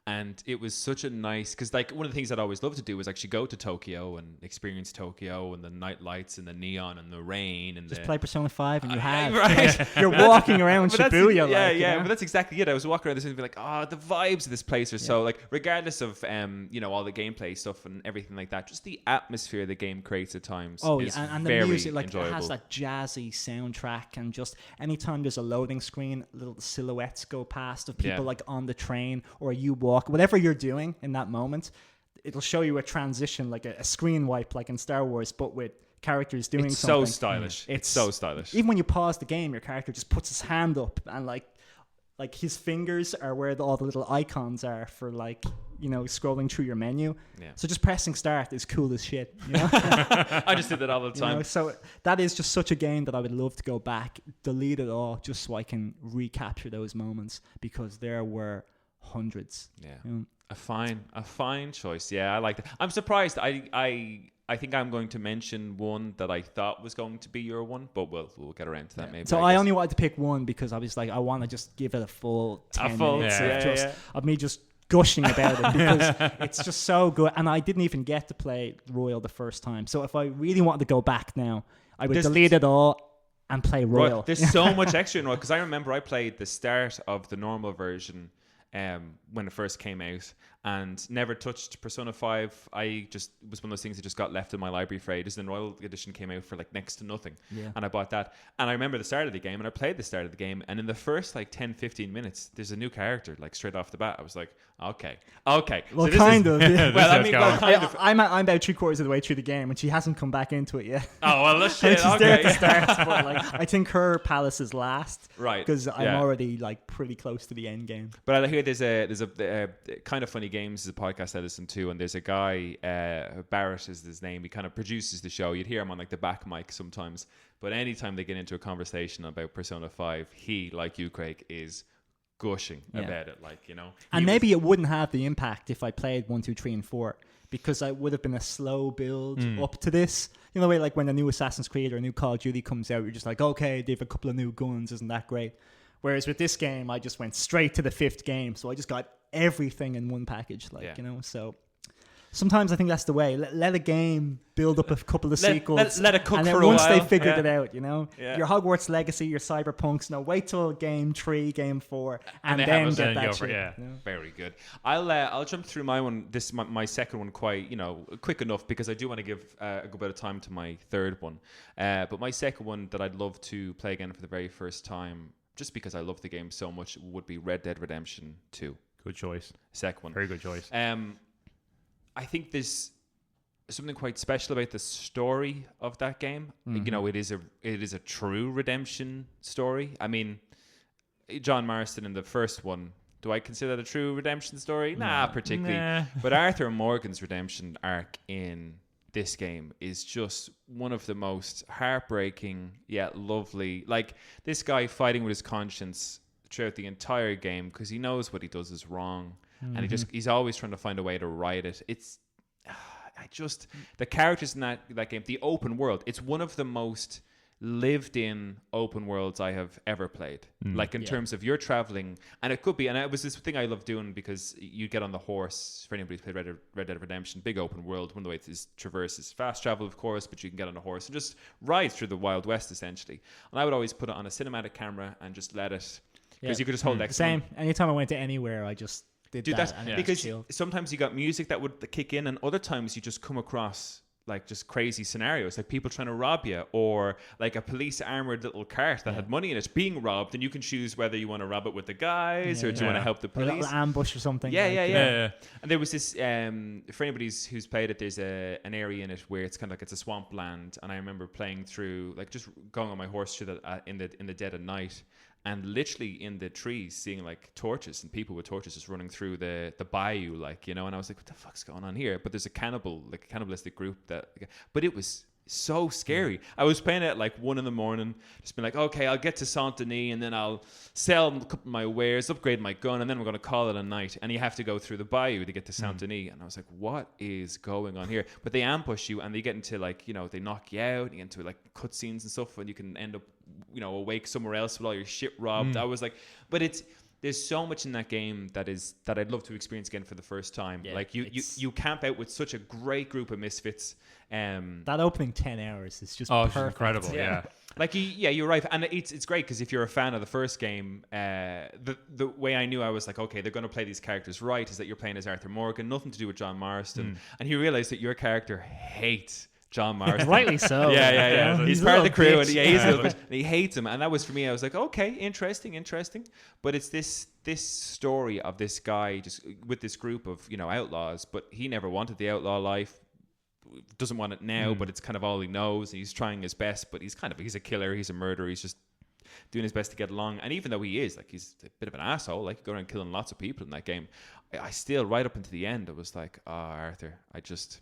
And it was such a nice, because like one of the things I'd always love to do was actually go to Tokyo and experience Tokyo and the night lights and the neon and the rain and just play Persona 5 and you have right. You're walking around Shibuya. You know? But that's exactly it. I was walking around this and be like, oh, the vibes of this place are so, like, regardless of you know, all the gameplay stuff and everything like that, just the atmosphere the game creates at times. Is and the music, like, enjoyable. It has that jazzy soundtrack, and just anytime there's a loading screen, little silhouettes go past of people like on the train, or you walk. Whatever you're doing in that moment, it'll show you a transition, like a screen wipe, like in Star Wars, but with characters doing It's something. so stylish. It's so stylish. Even when you pause the game, your character just puts his hand up and like his fingers are where all the little icons are for like, you know, scrolling through your menu. Yeah. So just pressing start is cool as shit. You know? I just did that all the time. You know, so that is just such a game that I would love to go back, delete it all, just so I can recapture those moments, because there were hundreds. Yeah. You know? A fine choice. Yeah, I like that. I'm surprised. I think I'm going to mention one that I thought was going to be your one, but we'll get around to that maybe. So I only wanted to pick one because I was like, I want to just give it a full 10 minutes of me just gushing about it, because it's just so good. And I didn't even get to play Royal the first time. So if I really wanted to go back now, I would delete it all and play Royal. There's so much extra in Royal, because I remember I played the start of the normal version when it first came out, and never touched Persona 5. I just was one of those things that just got left in my library for ages. And the Royal Edition came out for like next to nothing, and I bought that. And I remember the start of the game, and I played the start of the game, and in the first like 10-15 minutes there's a new character like straight off the bat. I was like, okay. Well, so kind of. Yeah. Well, I mean, kind of. I'm about 3/4 of the way through the game, and she hasn't come back into it yet. Oh well, that's shit. She's there at the start, but like I think her palace is last, right? Because I'm already like pretty close to the end game. But I hear there's a kind of funny games is a podcast I listen to, and there's a guy, Barrett is his name. He kind of produces the show. You'd hear him on like the back mic sometimes, but anytime they get into a conversation about Persona 5, he, like you, Craig, is gushing about it, like, you know. And maybe it wouldn't have the impact if I played 1, 2, 3, and 4, because I would have been a slow build up to this. You know, like when a new Assassin's Creed or a new Call of Duty comes out, you're just like, okay, they have a couple of new guns, isn't that great? Whereas with this game, I just went straight to the 5th game, so I just got everything in one package, like, you know. So sometimes I think that's the way. Let a game build up a couple of sequels. Let it cook and for then a once while. they figured it out, you know, Yeah. your Hogwarts Legacy, your Cyberpunks. No, wait till game 3, game 4, and then get that shit. Yeah. You know? Very good. I'll jump through my one. This my second one, quite, you know, quick enough, because I do want to give a good bit of time to my third one. But my second one that I'd love to play again for the very first time, just because I love the game so much, would be Red Dead Redemption 2. Good choice. Second one. Very good choice. I think there's something quite special about the story of that game. You know, it is a true redemption story. I mean, John Marston in the first one, do I consider that a true redemption story? Nah, particularly. Nah. But Arthur Morgan's redemption arc in this game is just one of the most heartbreaking yet lovely. Like, this guy fighting with his conscience throughout the entire game, because he knows what he does is wrong, and he's always trying to find a way to right it. It's the characters in that game, the open world, it's one of the most lived in open worlds I have ever played. Like, in terms of you're traveling, and it could be, and it was this thing I love doing, because you get on the horse. For anybody who's played Red Dead Redemption, big open world, one of the ways is traverse is fast travel, of course, but you can get on a horse and just ride through the Wild West, essentially. And I would always put it on a cinematic camera and just let it, because you could just hold X. Same. Anytime I went to anywhere, I just did that. And because chilled. sometimes you got music that would kick in, and other times you just come across like just crazy scenarios, like people trying to rob you, or like a police armored little cart that had money in it being robbed, and you can choose whether you want to rob it with the guys or do you want to help the Or a police. little ambush or something. Yeah. And there was this, for anybody who's played it, there's an area in it where it's kind of like it's a swampland, and I remember playing through, like, just going on my horse through that in the dead of night, and literally in the trees seeing like torches and people with torches just running through the bayou, like, you know, and I was like, what the fuck's going on here? But there's a cannibalistic group but it was so scary. I was playing it at like 1 a.m, just been like, okay, I'll get to Saint Denis and then I'll sell a couple of my wares, upgrade my gun, and then we're going to call it a night. And you have to go through the bayou to get to Saint Denis. And I was like, what is going on here? But they ambush you, and they get into, like, you know, they knock you out, you get into like cutscenes and stuff, and you can end up, you know, awake somewhere else with all your shit robbed. I was like, but there's so much in that game that I'd love to experience again for the first time. Yeah, like you camp out with such a great group of misfits. That opening 10 hours is just It's perfect. incredible. Yeah. Like, you're right, and it's great, because if you're a fan of the first game, the way I knew I was like, okay, they're going to play these characters right, is that you're playing as Arthur Morgan, nothing to do with John Marston, and you realize that your character hates John Marston. Rightly so. Yeah. He's a part of the little crew, bitch. and he's a little bitch, and he hates him. And that was, for me, I was like, okay, interesting. But it's this story of this guy just with this group of, you know, outlaws, but he never wanted the outlaw life. doesn't want it now, but it's kind of all he knows. And he's trying his best, but he's a killer. He's a murderer. He's just doing his best to get along. And even though he's a bit of an asshole, like going around killing lots of people in that game, I still, right up into the end, I was like, oh, Arthur, I just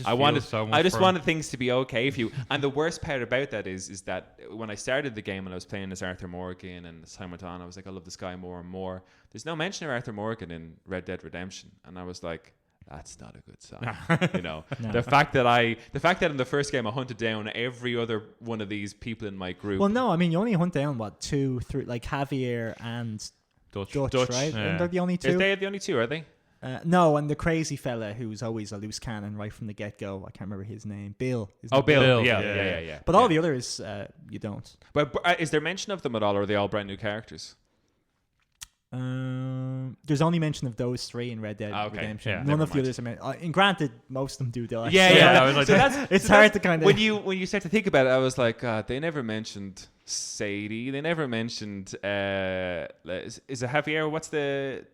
wanted things to be okay for you. And the worst part about that is that when I started the game and I was playing as Arthur Morgan, and as time went on, I was like, I love this guy more and more. There's no mention of Arthur Morgan in Red Dead Redemption, and I was like, that's not a good sign. You know, No. the fact that in the first game I hunted down every other one of these people in my group. Well, no, I mean, you only hunt down 2, 3, like Javier and Dutch, right? Yeah. And they're the only two. Is they the only two? Are they? No, and the crazy fella who's always a loose cannon right from the get-go. I can't remember his name. Bill. Oh, Bill. Bill. Yeah. But all the others, you don't. But is there mention of them at all, or are they all brand new characters? There's only mention of those 3 in Red Dead Redemption. Yeah, None of the others are mentioned. And granted, most of them do die. It's hard to kind of... When you start to think about it, I was like, God, they never mentioned Sadie. They never mentioned... is it Javier? What's the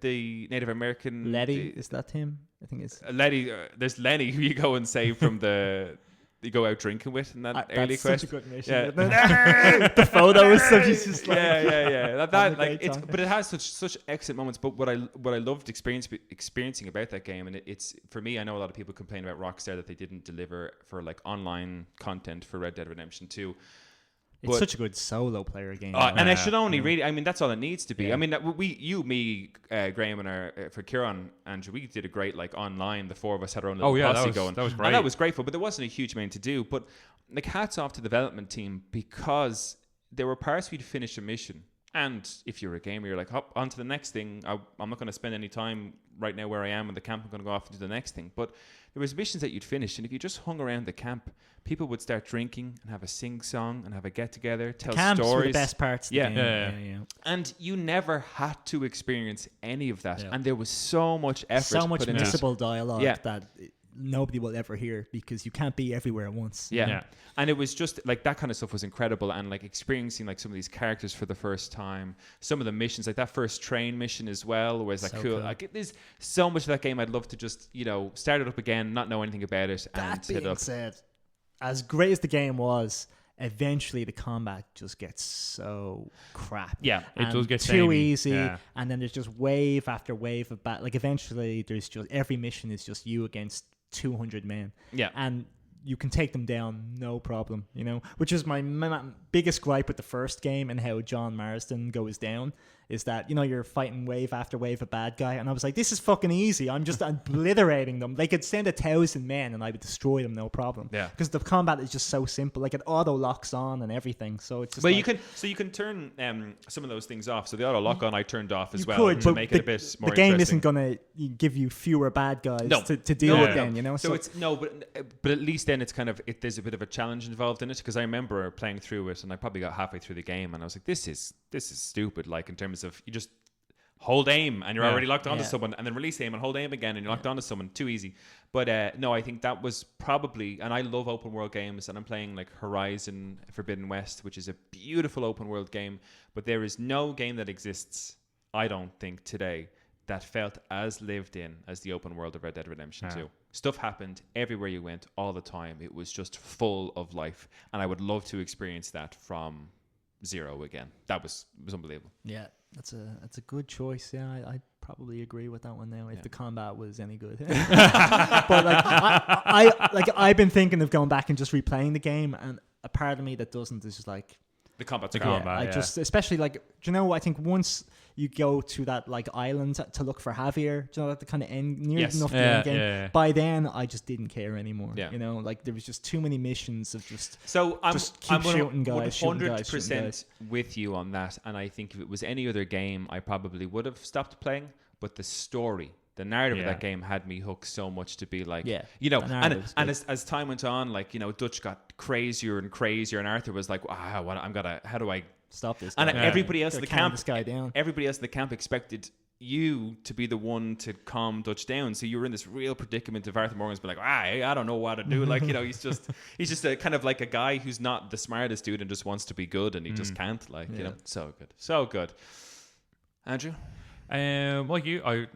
Native American... Letty, is that him? I think it's... Letty. There's Lenny, who you go and save from the... You go out drinking with in that early that's quest. such a good mission. Yeah. The photos of he's just like... Yeah. Having a great time. But it has such excellent moments. But what I loved experiencing about that game, and it's for me, I know a lot of people complain about Rockstar that they didn't deliver for like online content for Red Dead Redemption 2. It's such a good solo player game. And it should only really, I mean, that's all it needs to be. Yeah. I mean, Graham, and for Kieran, Andrew, we did a great, like, online, the 4 of us had our own little posse going. That was great. And that was grateful, but there wasn't a huge amount to do. But, like, hats off to the development team, because there were parts where you'd finish a mission. And if you're a gamer, you're like, hop on to the next thing. I'm not going to spend any time right now where I am in the camp. I'm going to go off and do the next thing. But there was missions that you'd finish, and if you just hung around the camp, people would start drinking and have a sing-song and have a get-together, tell Camps stories. were the best parts of the game. Yeah. And you never had to experience any of that. Yeah. And there was so much effort. So much put into it. missable dialogue Yeah. that nobody will ever hear because you can't be everywhere at once. Yeah. And it was just like that kind of stuff was incredible, and like experiencing like some of these characters for the first time, some of the missions, like that first train mission as well, was like So cool. cool. Like there's so much of that game I'd love to just, start it up again, not know anything about it, and That hit it being up. said, as great as the game was, eventually the combat just gets so crap. Yeah. It And does get too samey. easy, Yeah. and then there's just wave after wave of like eventually there's just every mission is just you against 200 men. Yeah. And you can take them down no problem, which is my biggest gripe with the first game and how John Marsden goes down is that, you're fighting wave after wave of bad guy. And I was like, this is fucking easy. I'm just obliterating them. They could send 1,000 men and I would destroy them, no problem. Yeah. Because the combat is just so simple. Like it auto locks on and everything. So it's just Well, you can turn some of those things off. So the auto lock on I turned off as you well could, to but make it a bit more the game interesting. isn't going to give you fewer bad guys No. to deal No, with no. then, So it's but at least then it's kind of there's a bit of a challenge involved in it, because I remember playing through it and I probably got halfway through the game and I was like, this is stupid. Like in terms of you just hold aim and you're already locked onto someone, and then release aim and hold aim again and you're locked onto someone. Too easy. But no, I think that was probably, and I love open world games, and I'm playing like Horizon Forbidden West, which is a beautiful open world game, but there is no game that exists, I don't think, today that felt as lived in as the open world of Red Dead Redemption 2. Stuff happened everywhere you went all the time. It was just full of life, and I would love to experience that from zero again. That was unbelievable. Yeah, that's a good choice. Yeah, I'd probably agree with that one now if the combat was any good. But I've been thinking of going back and just replaying the game, and a part of me that doesn't is just like The combat's The cool. combat. just especially like, do you know, I think once you go to that like island to look for Javier, do you know, at the kind of end near Yes. enough to the end game. Yeah. By then I just didn't care anymore. Yeah. Like there was just too many missions of just So I'm Just keep shooting guys, shooting 100% guys. with you on that. And I think if it was any other game, I probably would have stopped playing. But the story, the narrative of Yeah. that game had me hooked so much to be like, Yeah, you know, the narrative and was as time went on, like, you know, Dutch got crazier and crazier, and Arthur was like, how do I? stop this. And guy. everybody else in Gotta the calm camp, this guy down. everybody else in the camp expected you to be the one to calm Dutch down. So you were in this real predicament of Arthur Morgan's been like, I don't know what to do. Like, you know, he's just a kind of like a guy who's not the smartest dude and just wants to be good, and he just can't. Like, you know, so good. Andrew? Like you, I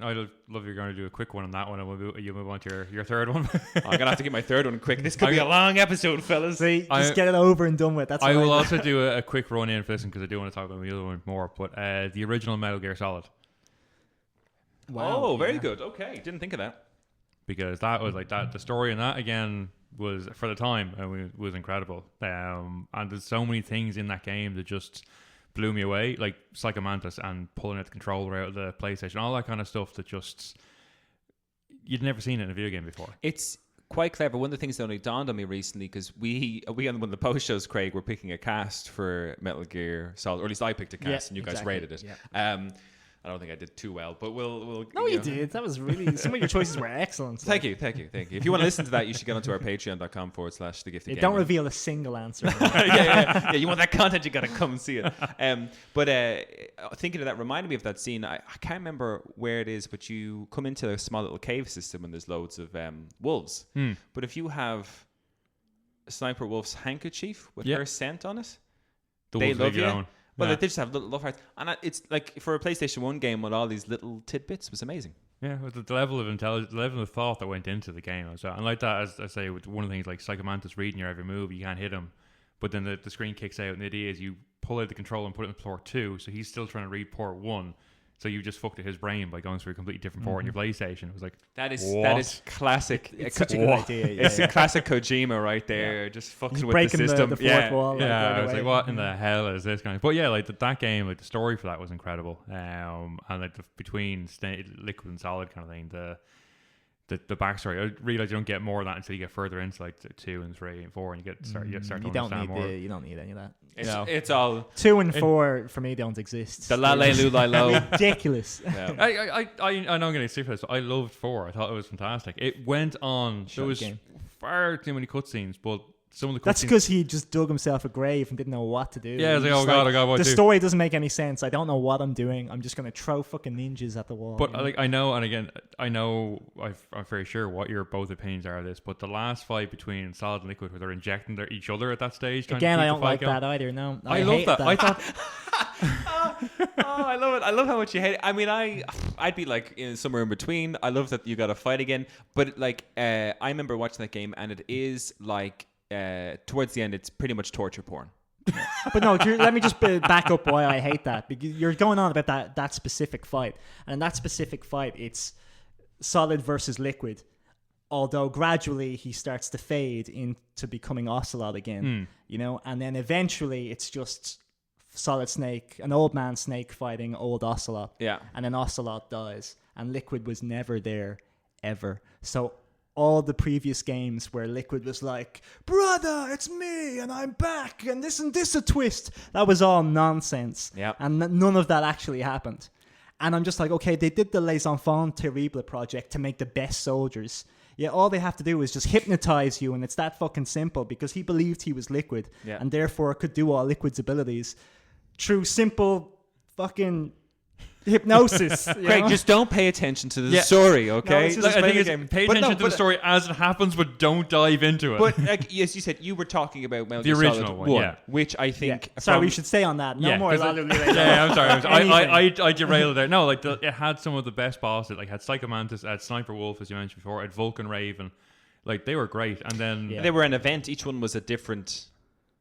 love you're going to do a quick one on that one, and you move on to your third one. I'm gonna have to get my third one quick. This could be a long episode, fellas. See, just get it over and done with. That's. I will also do a quick run in for this because I do want to talk about the other one more. But the original Metal Gear Solid. Wow, very good. Okay, didn't think of that. Because that was like that. The story in that again was for the time was incredible. And there's so many things in that game that just blew me away, like Psycho Mantis and pulling out the controller out of the PlayStation, all that kind of stuff that just you'd never seen it in a video game before. It's quite clever. One of the things that only dawned on me recently, because we on one of the post shows, Craig, were picking a cast for Metal Gear Solid, or at least I picked a cast, and you guys rated it. Yeah. I don't think I did too well, but we'll. No, you did. That was really. Some of your choices were excellent. So. Thank you. If you want to listen to that, you should get onto our patreon.com/thegifted. Don't reveal a single answer. yeah. You want that content? You got to come and see it. But thinking of that reminded me of that scene. I can't remember where it is, but you come into a small little cave system and there's loads of wolves. But if you have Sniper Wolf's handkerchief with her scent on it, they love you. Well, they just have little love hearts, and it's like for a PlayStation 1 game with all these little tidbits was amazing. Yeah, with the level of intelligence, the level of thought that went into the game as well. And like that, as I say, with one of the things like Psycho Mantis reading your every move, you can't hit him, but then the screen kicks out, and the idea is you pull out the controller and put it in port 2, so he's still trying to read port 1. So you just fucked at his brain by going through a completely different port on your PlayStation. It was like that is classic. It's such a good idea. Yeah, it's a classic Kojima right there, just fucking with the system. The fourth wall. I was like, what in the hell is this kind of? But yeah, like that game, like the story for that was incredible. And like between Liquid and Solid kind of thing, the backstory. I realize you don't get more of that until you get further into like 2 and 3 and 4, and you start to understand more. You don't need any of that. It's all 2 and 4 for me don't exist. The la lu la lo. Ridiculous. Yeah. I know I'm going to say for this, but I loved 4. I thought it was fantastic. It went on. There was far too many cutscenes, but some of the cutscenes. That's because he just dug himself a grave and didn't know what to do. Yeah, I was like, oh god, what the to do? story doesn't make any sense. I don't know what I'm doing. I'm just going to throw fucking ninjas at the wall. But like I know, and again, I'm very sure what your both opinions are of this. But the last fight between Solid and Liquid, where they're injecting each other at that stage. Again, I don't like that either. No, I love that. I thought. I love it. I love how much you hate it. I mean, I'd be like somewhere in between. I love that you got to fight again. But like, I remember watching that game, and it is like. Towards the end, it's pretty much torture porn. But no, let me just back up why I hate that, because you're going on about that specific fight, and in that specific fight, it's Solid versus Liquid. Although gradually he starts to fade into becoming Ocelot again, and then eventually it's just Solid Snake, an old man Snake fighting old Ocelot, and then Ocelot dies, and Liquid was never there ever. So. All the previous games where Liquid was like, brother, it's me, and I'm back, and isn't this a twist? That was all nonsense. Yep. And none of that actually happened. And I'm just like, okay, they did the Les Enfants Terribles project to make the best soldiers. Yeah, all they have to do is just hypnotize you, and it's that fucking simple, because he believed he was Liquid, and therefore could do all Liquid's abilities through simple fucking... hypnosis. Craig, just don't pay attention to the story, okay? No, I think it's pay attention to the story as it happens, but don't dive into it. But like, as you said, you were talking about Metal Gear original Solid one, 1, which I think... Sorry, we should stay on that. No more. I'm sorry. I derailed there. No, like it had some of the best bosses. It like had Psycho Mantis, it had Sniper Wolf, as you mentioned before, it had Vulcan Raven. Like they were great, and then they were an event. Each one was a different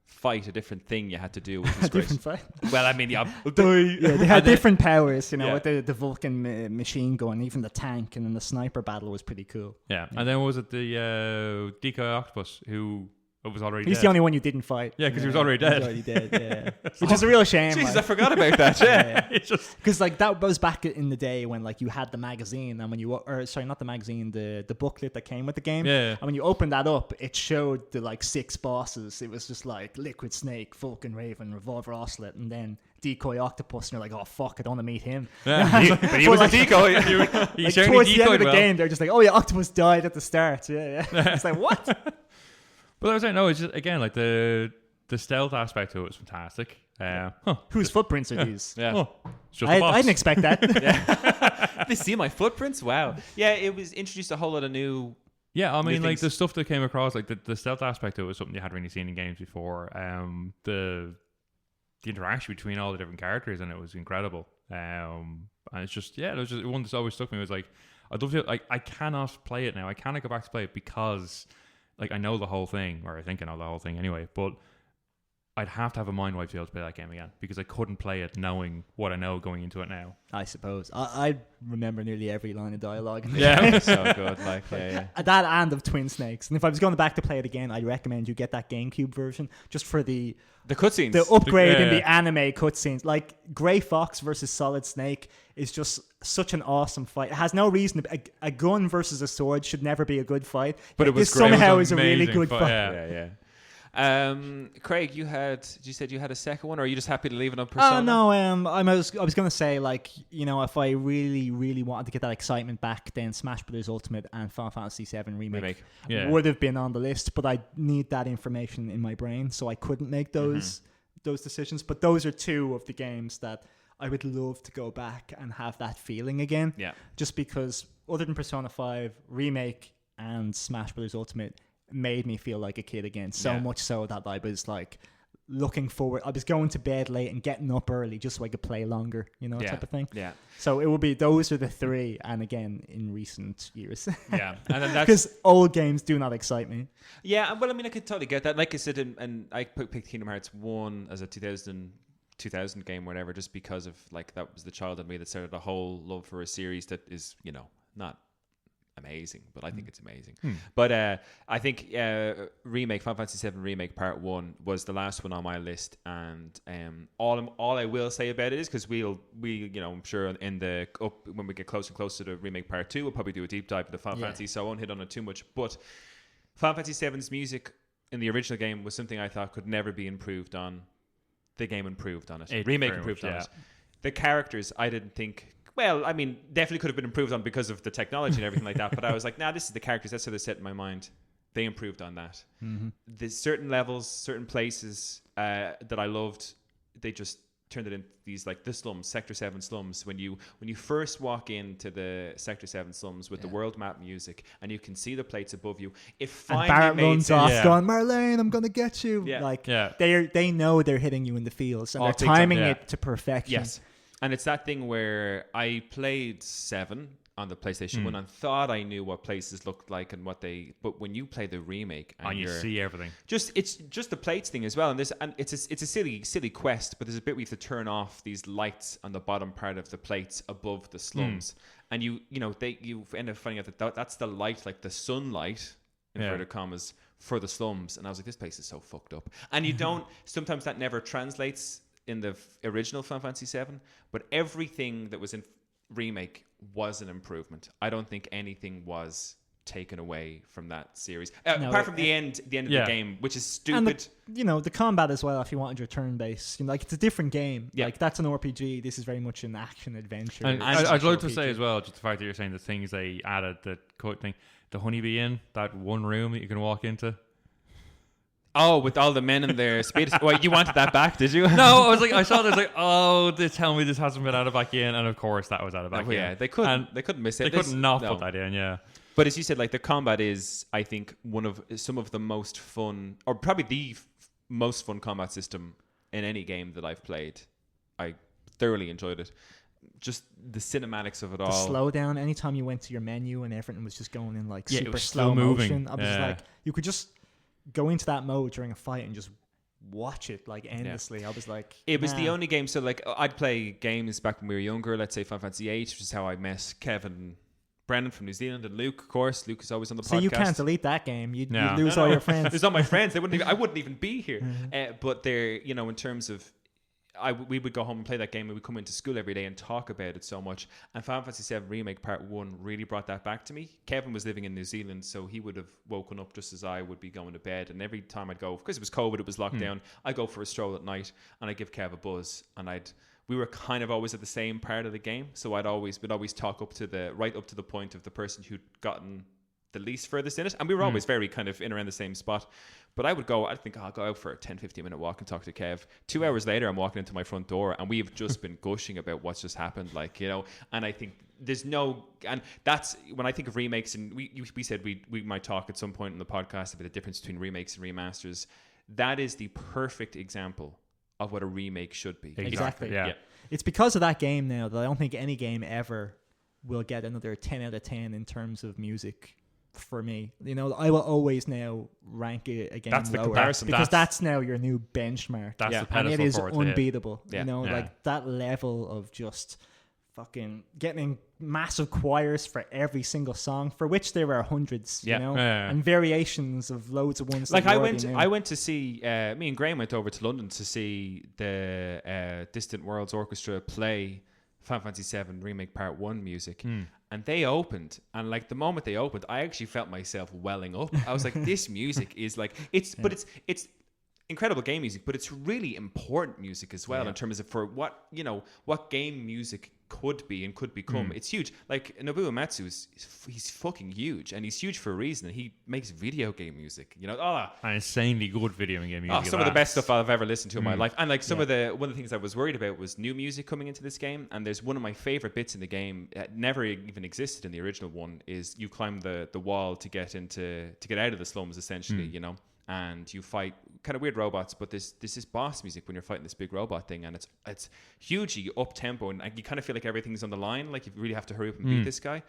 fight, a different thing you had to do. Which was great. Different fight. Well, I mean, they had different powers, with the Vulcan machine gun, even the tank, and then the sniper battle was pretty cool. Yeah. And then was it the decoy octopus who was already He's dead? the only one you didn't fight. Yeah, because he was already dead. He was already dead, which is a real shame. Jesus, I forgot about that. Yeah. Because like that was back in the day when like you had the magazine, and when you not the magazine, the booklet that came with the game. Yeah. And when you opened that up, it showed the like 6 bosses. It was just like Liquid Snake, Vulcan Raven, Revolver Ocelot, and then Decoy Octopus, and you're like, oh fuck, I don't want to meet him. Yeah. But he was a decoy. Like, towards the end of the game, they're just like, oh yeah, Octopus died at the start. Yeah. It's like, what? But I was like, no, it's just again like the stealth aspect to it was fantastic. Whose footprints are these? Yeah. It's just a box. I didn't expect that. They see my footprints? Wow. Yeah, it was introduced a whole lot of new. Yeah, I mean, like things. the stuff that came across, like the stealth aspect of it was something you hadn't really seen in games before. The interaction between all the different characters, and it was incredible. And it's just it was just one that's always stuck with me. It was like I don't feel like I cannot play it now. I cannot go back to play it because like I know the whole thing, or I think I know the whole thing anyway. But I'd have to have a Mindwipe to be able to play that game again because I couldn't play it knowing what I know going into it now. I suppose. I remember nearly every line of dialogue. Yeah. So good. Like, yeah. That and of Twin Snakes. And if I was going back to play it again, I'd recommend you get that GameCube version just for the cutscenes. The upgrade in the anime cutscenes. Like, Grey Fox versus Solid Snake is just such an awesome fight. It has no reason. A gun versus a sword should never be a good fight. But it was this great. somehow It was is a really amazing good fight. fight. Yeah. Craig, you said you had a second one, or are you just happy to leave it on Persona? No, I was going to say, like, you know, if I really, really wanted to get that excitement back, then Smash Bros. Ultimate and Final Fantasy VII Remake. Would have been on the list, but I need that information in my brain, so I couldn't make those decisions. But those are two of the games that I would love to go back and have that feeling again. Yeah. Just because other than Persona 5, Remake and Smash Bros. Ultimate made me feel like a kid again, so much so that I was like looking forward. I was going to bed late and getting up early just so I could play longer, you know, type of thing. Yeah. So it would be, those are the three, and again in recent years. Yeah, and then that's because old games do not excite me. Yeah, well, I mean, I could totally get that. Like I said, and I picked Kingdom Hearts 1 as a 2000 game or whatever, just because of like that was the child in me that started a whole love for a series that is, you know, not amazing, but I think it's amazing. But I think Final Fantasy VII Remake Part 1 was the last one on my list, and all I will say about it is, because we you know, I'm sure in the when we get closer and closer to Remake Part 2, we'll probably do a deep dive into Final Fantasy, so I won't hit on it too much. But Final Fantasy VII's music in the original game was something I thought could never be improved on. The game improved on it. Remake improved on it. The characters, I didn't think... Well, I mean, definitely could have been improved on because of the technology and everything like that. But I was like, this is the characters. That's how they're set in my mind. They improved on that. There's certain levels, certain places that I loved. They just turned it into these, like, the slums, Sector 7 slums. When you first walk into the Sector 7 slums with the world map music and you can see the plates above you, it finally and Barrett made runs sense. off going, Marlene, I'm going to get you. Yeah. Like, they know they're hitting you in the fields, and they're big time, timing it to perfection. Yes. And it's that thing where I played 7 on the PlayStation 1 and thought I knew what places looked like and but when you play the remake and you see everything, it's just the plates thing as well. And it's a silly quest, but there's a bit where you have to turn off these lights on the bottom part of the plates above the slums, and you end up finding out that that's the light, like the sunlight, inverted commas, for the slums. And I was like, this place is so fucked up. And you don't, sometimes that never translates in the original Final Fantasy VII, but everything that was in Remake was an improvement. I don't think anything was taken away from that series, apart from the end of the game, which is stupid. And the combat as well, if you wanted your turn base, like, it's a different game. Like, that's an RPG. This is very much an action adventure. And I'd like to say as well, just the fact that you're saying the things they added, the quote thing, the honeybee inn, that one room that you can walk into. Oh, with all the men in their speed. Wait, you wanted that back, did you? No, I was like, I saw this, like, they tell me this hasn't been added back in, and of course that was added back in. Yeah, they couldn't miss it. They couldn't not put that in, But as you said, like, the combat is, I think, some of the most fun, or probably the most fun combat system in any game that I've played. I thoroughly enjoyed it. Just the cinematics of it all. The slow down, anytime you went to your menu and everything was just going in, like, super slow motion. I was like, you could just go into that mode during a fight and just watch it, like, endlessly. I was like, it was the only game. So, like, I'd play games back when we were younger, let's say Final Fantasy VIII, which is how I met Kevin, Brennan from New Zealand, and Luke, of course. Luke is always on the podcast. So you can't delete that game. You'd lose all your friends. There's all my friends. I wouldn't even be here. But they're, in terms of, we would go home and play that game, and we'd come into school every day and talk about it so much. And Final Fantasy VII Remake Part 1 really brought that back to me. Kevin was living in New Zealand, so he would have woken up just as I would be going to bed. And every time I'd go, because it was COVID, it was locked down, I'd go for a stroll at night, and I'd give Kev a buzz. And we were kind of always at the same part of the game, so we'd always talk right up to the point of the person who'd gotten the least furthest in it. And we were always very kind of in around the same spot. But I'd go out for a 10-15 minute walk and talk to Kev. 2 hours later, I'm walking into my front door, and we've just been gushing about what's just happened, and I think and that's when I think of remakes, and we said we might talk at some point in the podcast about the difference between remakes and remasters. That is the perfect example of what a remake should be. Exactly. Yeah. It's because of that game now that I don't think any game ever will get another 10 out of 10 in terms of music for me. You know, I will always now rank it a game That's the lower comparison. because that's now your new benchmark. That's the And pedestal it is for it to hit. unbeatable. Yeah. You know, Yeah. like that level of just fucking getting massive choirs for every single song, for which there are hundreds, Yeah. you know, Yeah. and variations of loads of ones. Like that you I already went, knew. I went to see. Me and Graham went over to London to see the Distant Worlds Orchestra play Final Fantasy VII Remake Part 1 music, and they opened, and like the moment they opened, I actually felt myself welling up. I was like, "This music is like but it's incredible game music, but it's really important music as well in terms of for what what game music could be and could become. It's huge. Like Nobuo Uematsu he's fucking huge, and he's huge for a reason. He makes video game music, And insanely good video game music. some of the best stuff I've ever listened to in my life. And like one of the things I was worried about was new music coming into this game. And there's one of my favorite bits in the game that never even existed in the original one is you climb the wall to get out of the slums essentially, and you fight kind of weird robots, but there's this boss music when you're fighting this big robot thing, and it's hugely up tempo, and you kind of feel like everything's on the line, like you really have to hurry up and beat this guy.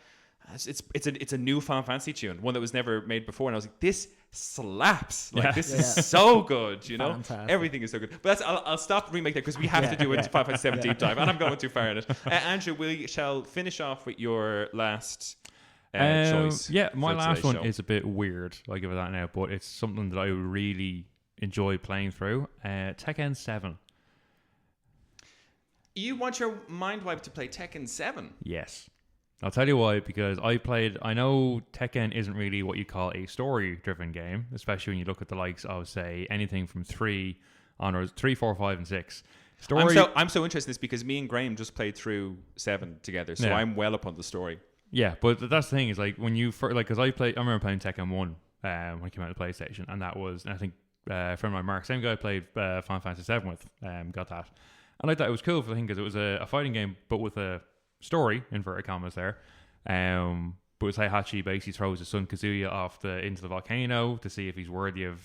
It's a new Final Fantasy tune, one that was never made before, and I was like, this slaps. Like this is so good, Fantastic. Everything is so good. But I'll stop remake that because we have to do a Final Fantasy 7 deep dive, and I'm going too far in it. Andrew, we shall finish off with your last choice. Yeah, my for last today's one show. is a bit weird. I'll give it that now, but it's something that I really enjoy playing through. Tekken 7. You want your Mindwipe to play Tekken 7? Yes. I'll tell you why, because I know Tekken isn't really what you call a story-driven game, especially when you look at the likes of, say, anything from 3 onwards, 3, 4, 5, and 6. I'm so interested in this because me and Graham just played through 7 together, so I'm well up on the story. Yeah, but that's the thing is like when you because I remember playing Tekken 1 when it came out of the PlayStation, and that was, and I think a friend of mine, Mark, same guy I played Final Fantasy 7 with, got that. I like that. It was cool for the thing because it was a fighting game, but with a story, inverted commas there. But it's Heihachi basically throws his son Kazuya into the volcano to see if he's worthy of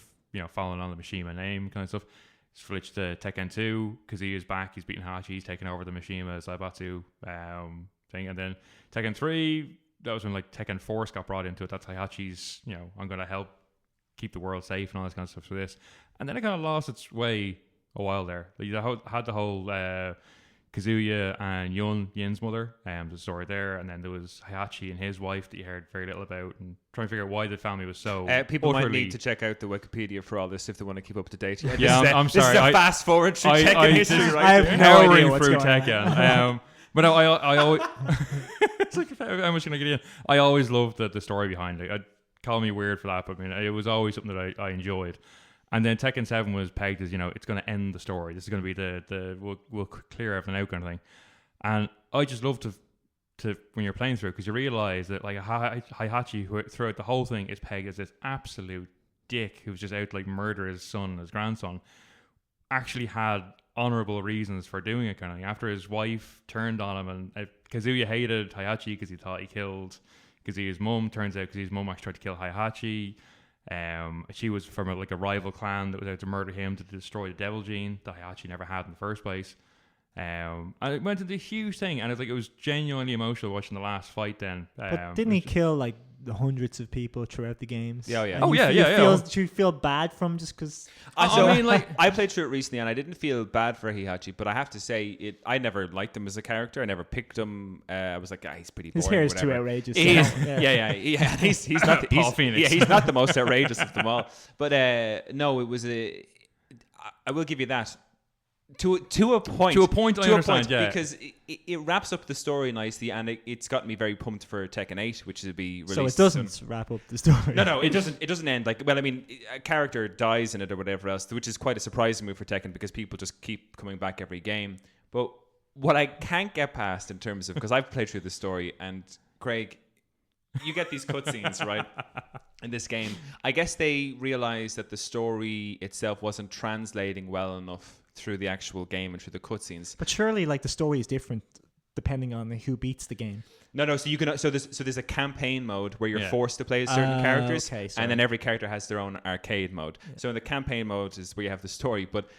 following on the Mishima name kind of stuff. Switch to Tekken 2. Kazuya's back. He's beating Heihachi. He's taking over the Mishima Zaibatsu thing, and then Tekken 3. That was when like Tekken Force got brought into it. That's Heihachi's. I'm going to help keep the world safe and all this kind of stuff for this. And then it kind of lost its way a while there. You had the whole Kazuya and Yin's mother, the story there, and then there was Heihachi and his wife that you heard very little about, and trying to figure out why the family was so. People might need to check out the Wikipedia for all this if they want to keep up to date. I'm sorry. This is a fast forward through Tekken history I right have there. no idea Powering what's through going Tekken. But no, I always. It's like, how much can I get in? I always loved the story behind it. I'd call me weird for that, but I mean, it was always something that I enjoyed. And then Tekken 7 was pegged as, it's going to end the story. This is going to be we'll clear everything out kind of thing. And I just love to when you're playing through, because you realize that like Heihachi, who throughout the whole thing is pegged as this absolute dick who's just out to like murder his son, his grandson, actually had honorable reasons for doing it kind of thing. After his wife turned on him, and Kazuya hated Heihachi because he thought he killed Kazuya's mum. Turns out Kazuya's mum actually tried to kill Heihachi. She was from a rival clan that was out to murder him to destroy the devil gene that Heihachi never had in the first place. And it went into a huge thing, and it was genuinely emotional watching the last fight then. But didn't he kill like the hundreds of people throughout the games? Yeah, yeah. And do you feel bad from just because? I played through it recently, and I didn't feel bad for Heihachi, but I have to say, I never liked him as a character. I never picked him. I was like, he's pretty boring. His hair is whatever. too outrageous. He's not. Paul Phoenix. He's not the most outrageous of them all. But no, it was I will give you that. To a point, I understand, yeah. Because it wraps up the story nicely, and it's got me very pumped for Tekken 8, which will be released. So it doesn't soon. wrap up the story. No, it doesn't. It doesn't end like. Well, I mean, a character dies in it or whatever else, which is quite a surprising move for Tekken because people just keep coming back every game. But what I can't get past in terms of, because I've played through the story, and Craig, you get these cutscenes right in this game. I guess they realized that the story itself wasn't translating well enough through the actual game and through the cutscenes. But surely, like, the story is different depending on who beats the game. No. So you can. So there's a campaign mode where you're forced to play as certain characters, okay, and then every character has their own arcade mode. Yeah. So in the campaign mode is where you have the story, but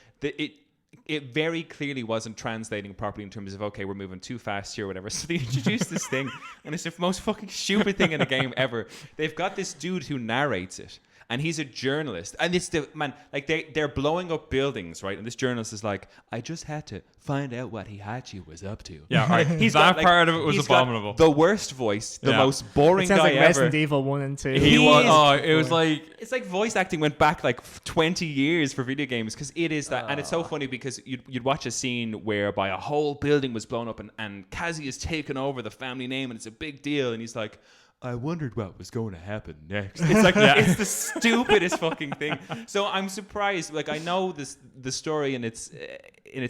it very clearly wasn't translating properly in terms of, okay, we're moving too fast here or whatever. So they introduced this thing, and it's the most fucking stupid thing in a game ever. They've got this dude who narrates it, and he's a journalist. And it's the man, like they're blowing up buildings, right? And this journalist is like, I just had to find out what Hihachi was up to. Yeah, right. He's that got, like, part of it was he's got abominable. the worst voice, the most boring It sounds guy like ever. Resident Evil 1 and 2. He was. Oh, it was like. It's like voice acting went back like 20 years for video games, because it is that. And it's so funny because you'd watch a scene whereby a whole building was blown up and Kazi has taken over the family name and it's a big deal. And he's like, I wondered what was going to happen next. It's like, it's the stupidest fucking thing. So I'm surprised. Like, I know the story in its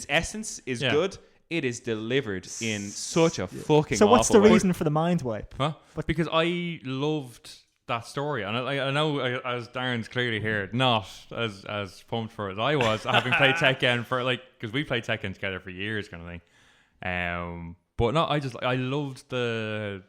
essence is good. It is delivered in such a fucking So what's the awful way. reason for the mind wipe? Huh? Because I loved that story, and I know, as Darren's clearly here, not as pumped for it as I was, having played Tekken for because we played Tekken together for years, kind of thing. But no, I loved the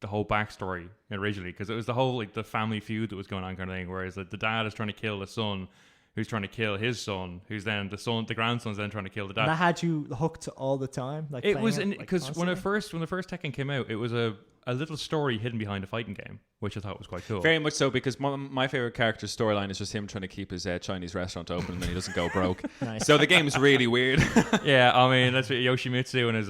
whole backstory originally, because it was the whole the family feud that was going on, kind of thing. Whereas the dad is trying to kill the son, who's trying to kill his son, who's then the grandson's then trying to kill the dad. And that had you hooked all the time. Like It was because when the constantly? first Tekken came out, it was a little story hidden behind a fighting game, which I thought was quite cool. Very much so, because my favorite character's storyline is just him trying to keep his Chinese restaurant open and then he doesn't go broke. Nice. So the game's really weird. Yeah, I mean, that's Yoshimitsu and is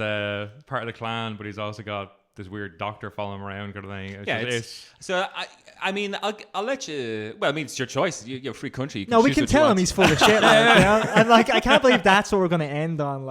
part of the clan, but he's also got this weird doctor following him around, kind of thing. So I mean, I'll let you. Well, I mean, it's your choice. You're a free country. You can No, we choose can what you tell him want. he's full of shit. Like, you know? And I can't believe that's what we're going to end on.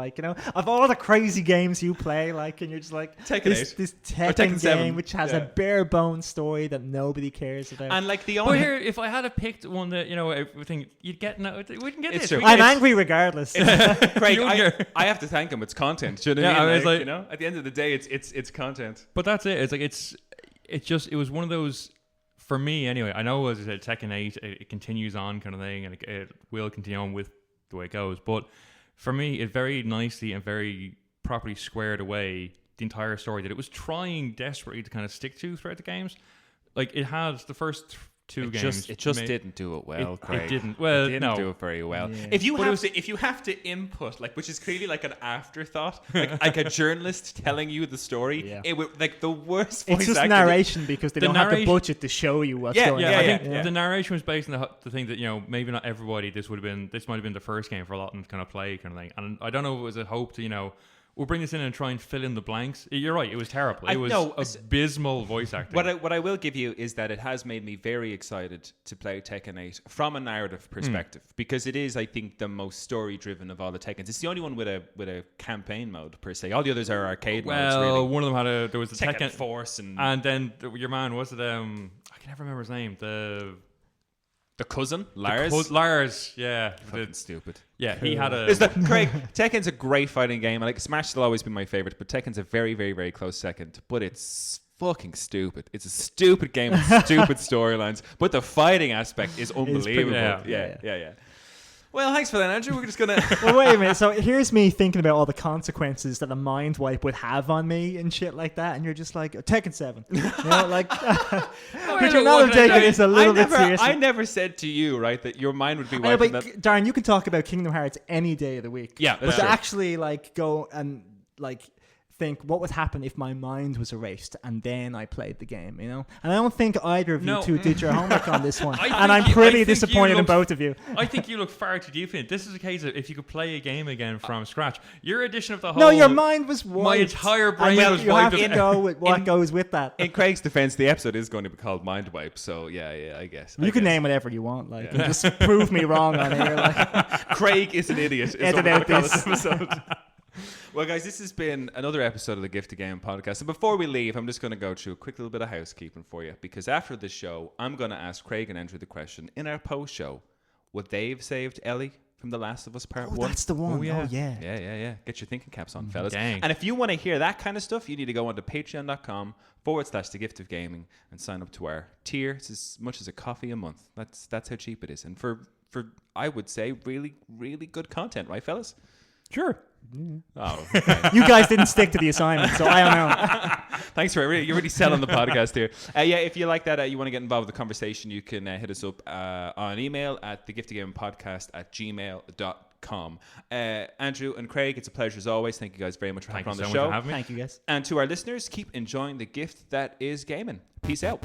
Of all the crazy games you play, and you're just like Tekken this 8. this Tekken Tekken 7. game which has a bare bones story that nobody cares about. And the But only here, if I had picked one that everything you'd get, no, we can get It's this. true. We I'm get- angry regardless. Craig, You and I have to thank him. It's content. Do you know what Yeah, I mean? I was like- you know, at the end of the day, it's content. But that's it. It was one of those, for me anyway. I know, as I said, Tekken 8, it continues on, kind of thing, and it will continue on with the way it goes. But for me, it very nicely and very properly squared away the entire story that it was trying desperately to kind of stick to throughout the games. It had the first two games. It just didn't do it well, Craig. It didn't. Well, It didn't no. do it very well. Yeah. If you But have to input, which is clearly an afterthought, like a journalist telling you the story, Yeah. it would the worst. It's voice just actor- narration because they The don't have the narration- budget to show you what's Yeah, going Yeah, on. I think yeah. the narration was based on the thing that maybe not everybody. This might have been the first game for a lot of them to kind of play, kind of thing. And I don't know if it was a hope to we'll bring this in and try and fill in the blanks. You're right, it was terrible. It was abysmal voice acting. What I will give you is that it has made me very excited to play Tekken 8 from a narrative perspective, because it is, I think, the most story driven of all the Tekkens. It's the only one with a campaign mode per se. All the others are arcade modes. Well, Really. one of them there was the Tekken Tekken Force and then your man was it I can never remember his name. the cousin Lars. Lars, yeah. Fucking stupid. Yeah, he had a Craig, Tekken's a great fighting game. Smash will always be my favorite, but Tekken's a very, very, very close second. But it's fucking stupid. It's a stupid game with stupid storylines. But the fighting aspect is unbelievable. pretty- Yeah. Well, thanks for that, Andrew. We're just gonna. Well, wait a minute. So here's me thinking about all the consequences that a mind wipe would have on me and shit like that, and you're just like Tekken 7. But you're not taking this a little bit seriously. I never said to you, right, that your mind would be I know, wiping but that. Darren, you can talk about Kingdom Hearts any day of the week. Yeah, but that's to true. actually go and think what would happen if my mind was erased and then I played the game, And I don't think either of you No. two did your homework on this one, and I I'm think pretty you disappointed in looked- both of you. I think you look far too deep in it. This is a case of if you could play a game again from scratch. Your edition of the whole No, your mind was wiped. my entire brain And was you have wiped. to go with what goes with that. In Craig's defense, the episode is going to be called Mindwipe. So yeah, I guess. You can name whatever you want, and just prove me wrong on here. Craig is an idiot. Is Edit what we're out gonna call this. this episode. Well, guys, this has been another episode of the Gift of Game podcast. And before we leave, I'm just going to go through a quick little bit of housekeeping for you, because after this show, I'm going to ask Craig and Andrew the question in our post show: would they have saved Ellie from The Last of Us Part 1? That's the one. Oh, yeah. Yeah. Get your thinking caps on, fellas. Dang. And if you want to hear that kind of stuff, you need to go onto patreon.com/The Gift of Gaming and sign up to our tier. It's as much as a coffee a month. That's how cheap it is. And for I would say, really, really good content, right, fellas? Sure. Oh, okay. You guys didn't stick to the assignment, so I don't know. Thanks for it. You're really selling the podcast here. If you like that, you want to get involved with the conversation, you can hit us up on email at thegiftedgamepodcast@gmail.com. gmail.com. Andrew and Craig, it's a pleasure as always. Thank you guys very much for Thank having you on so the much show. for having me. Thank you, guys. And to our listeners, keep enjoying the gift that is gaming. Peace out.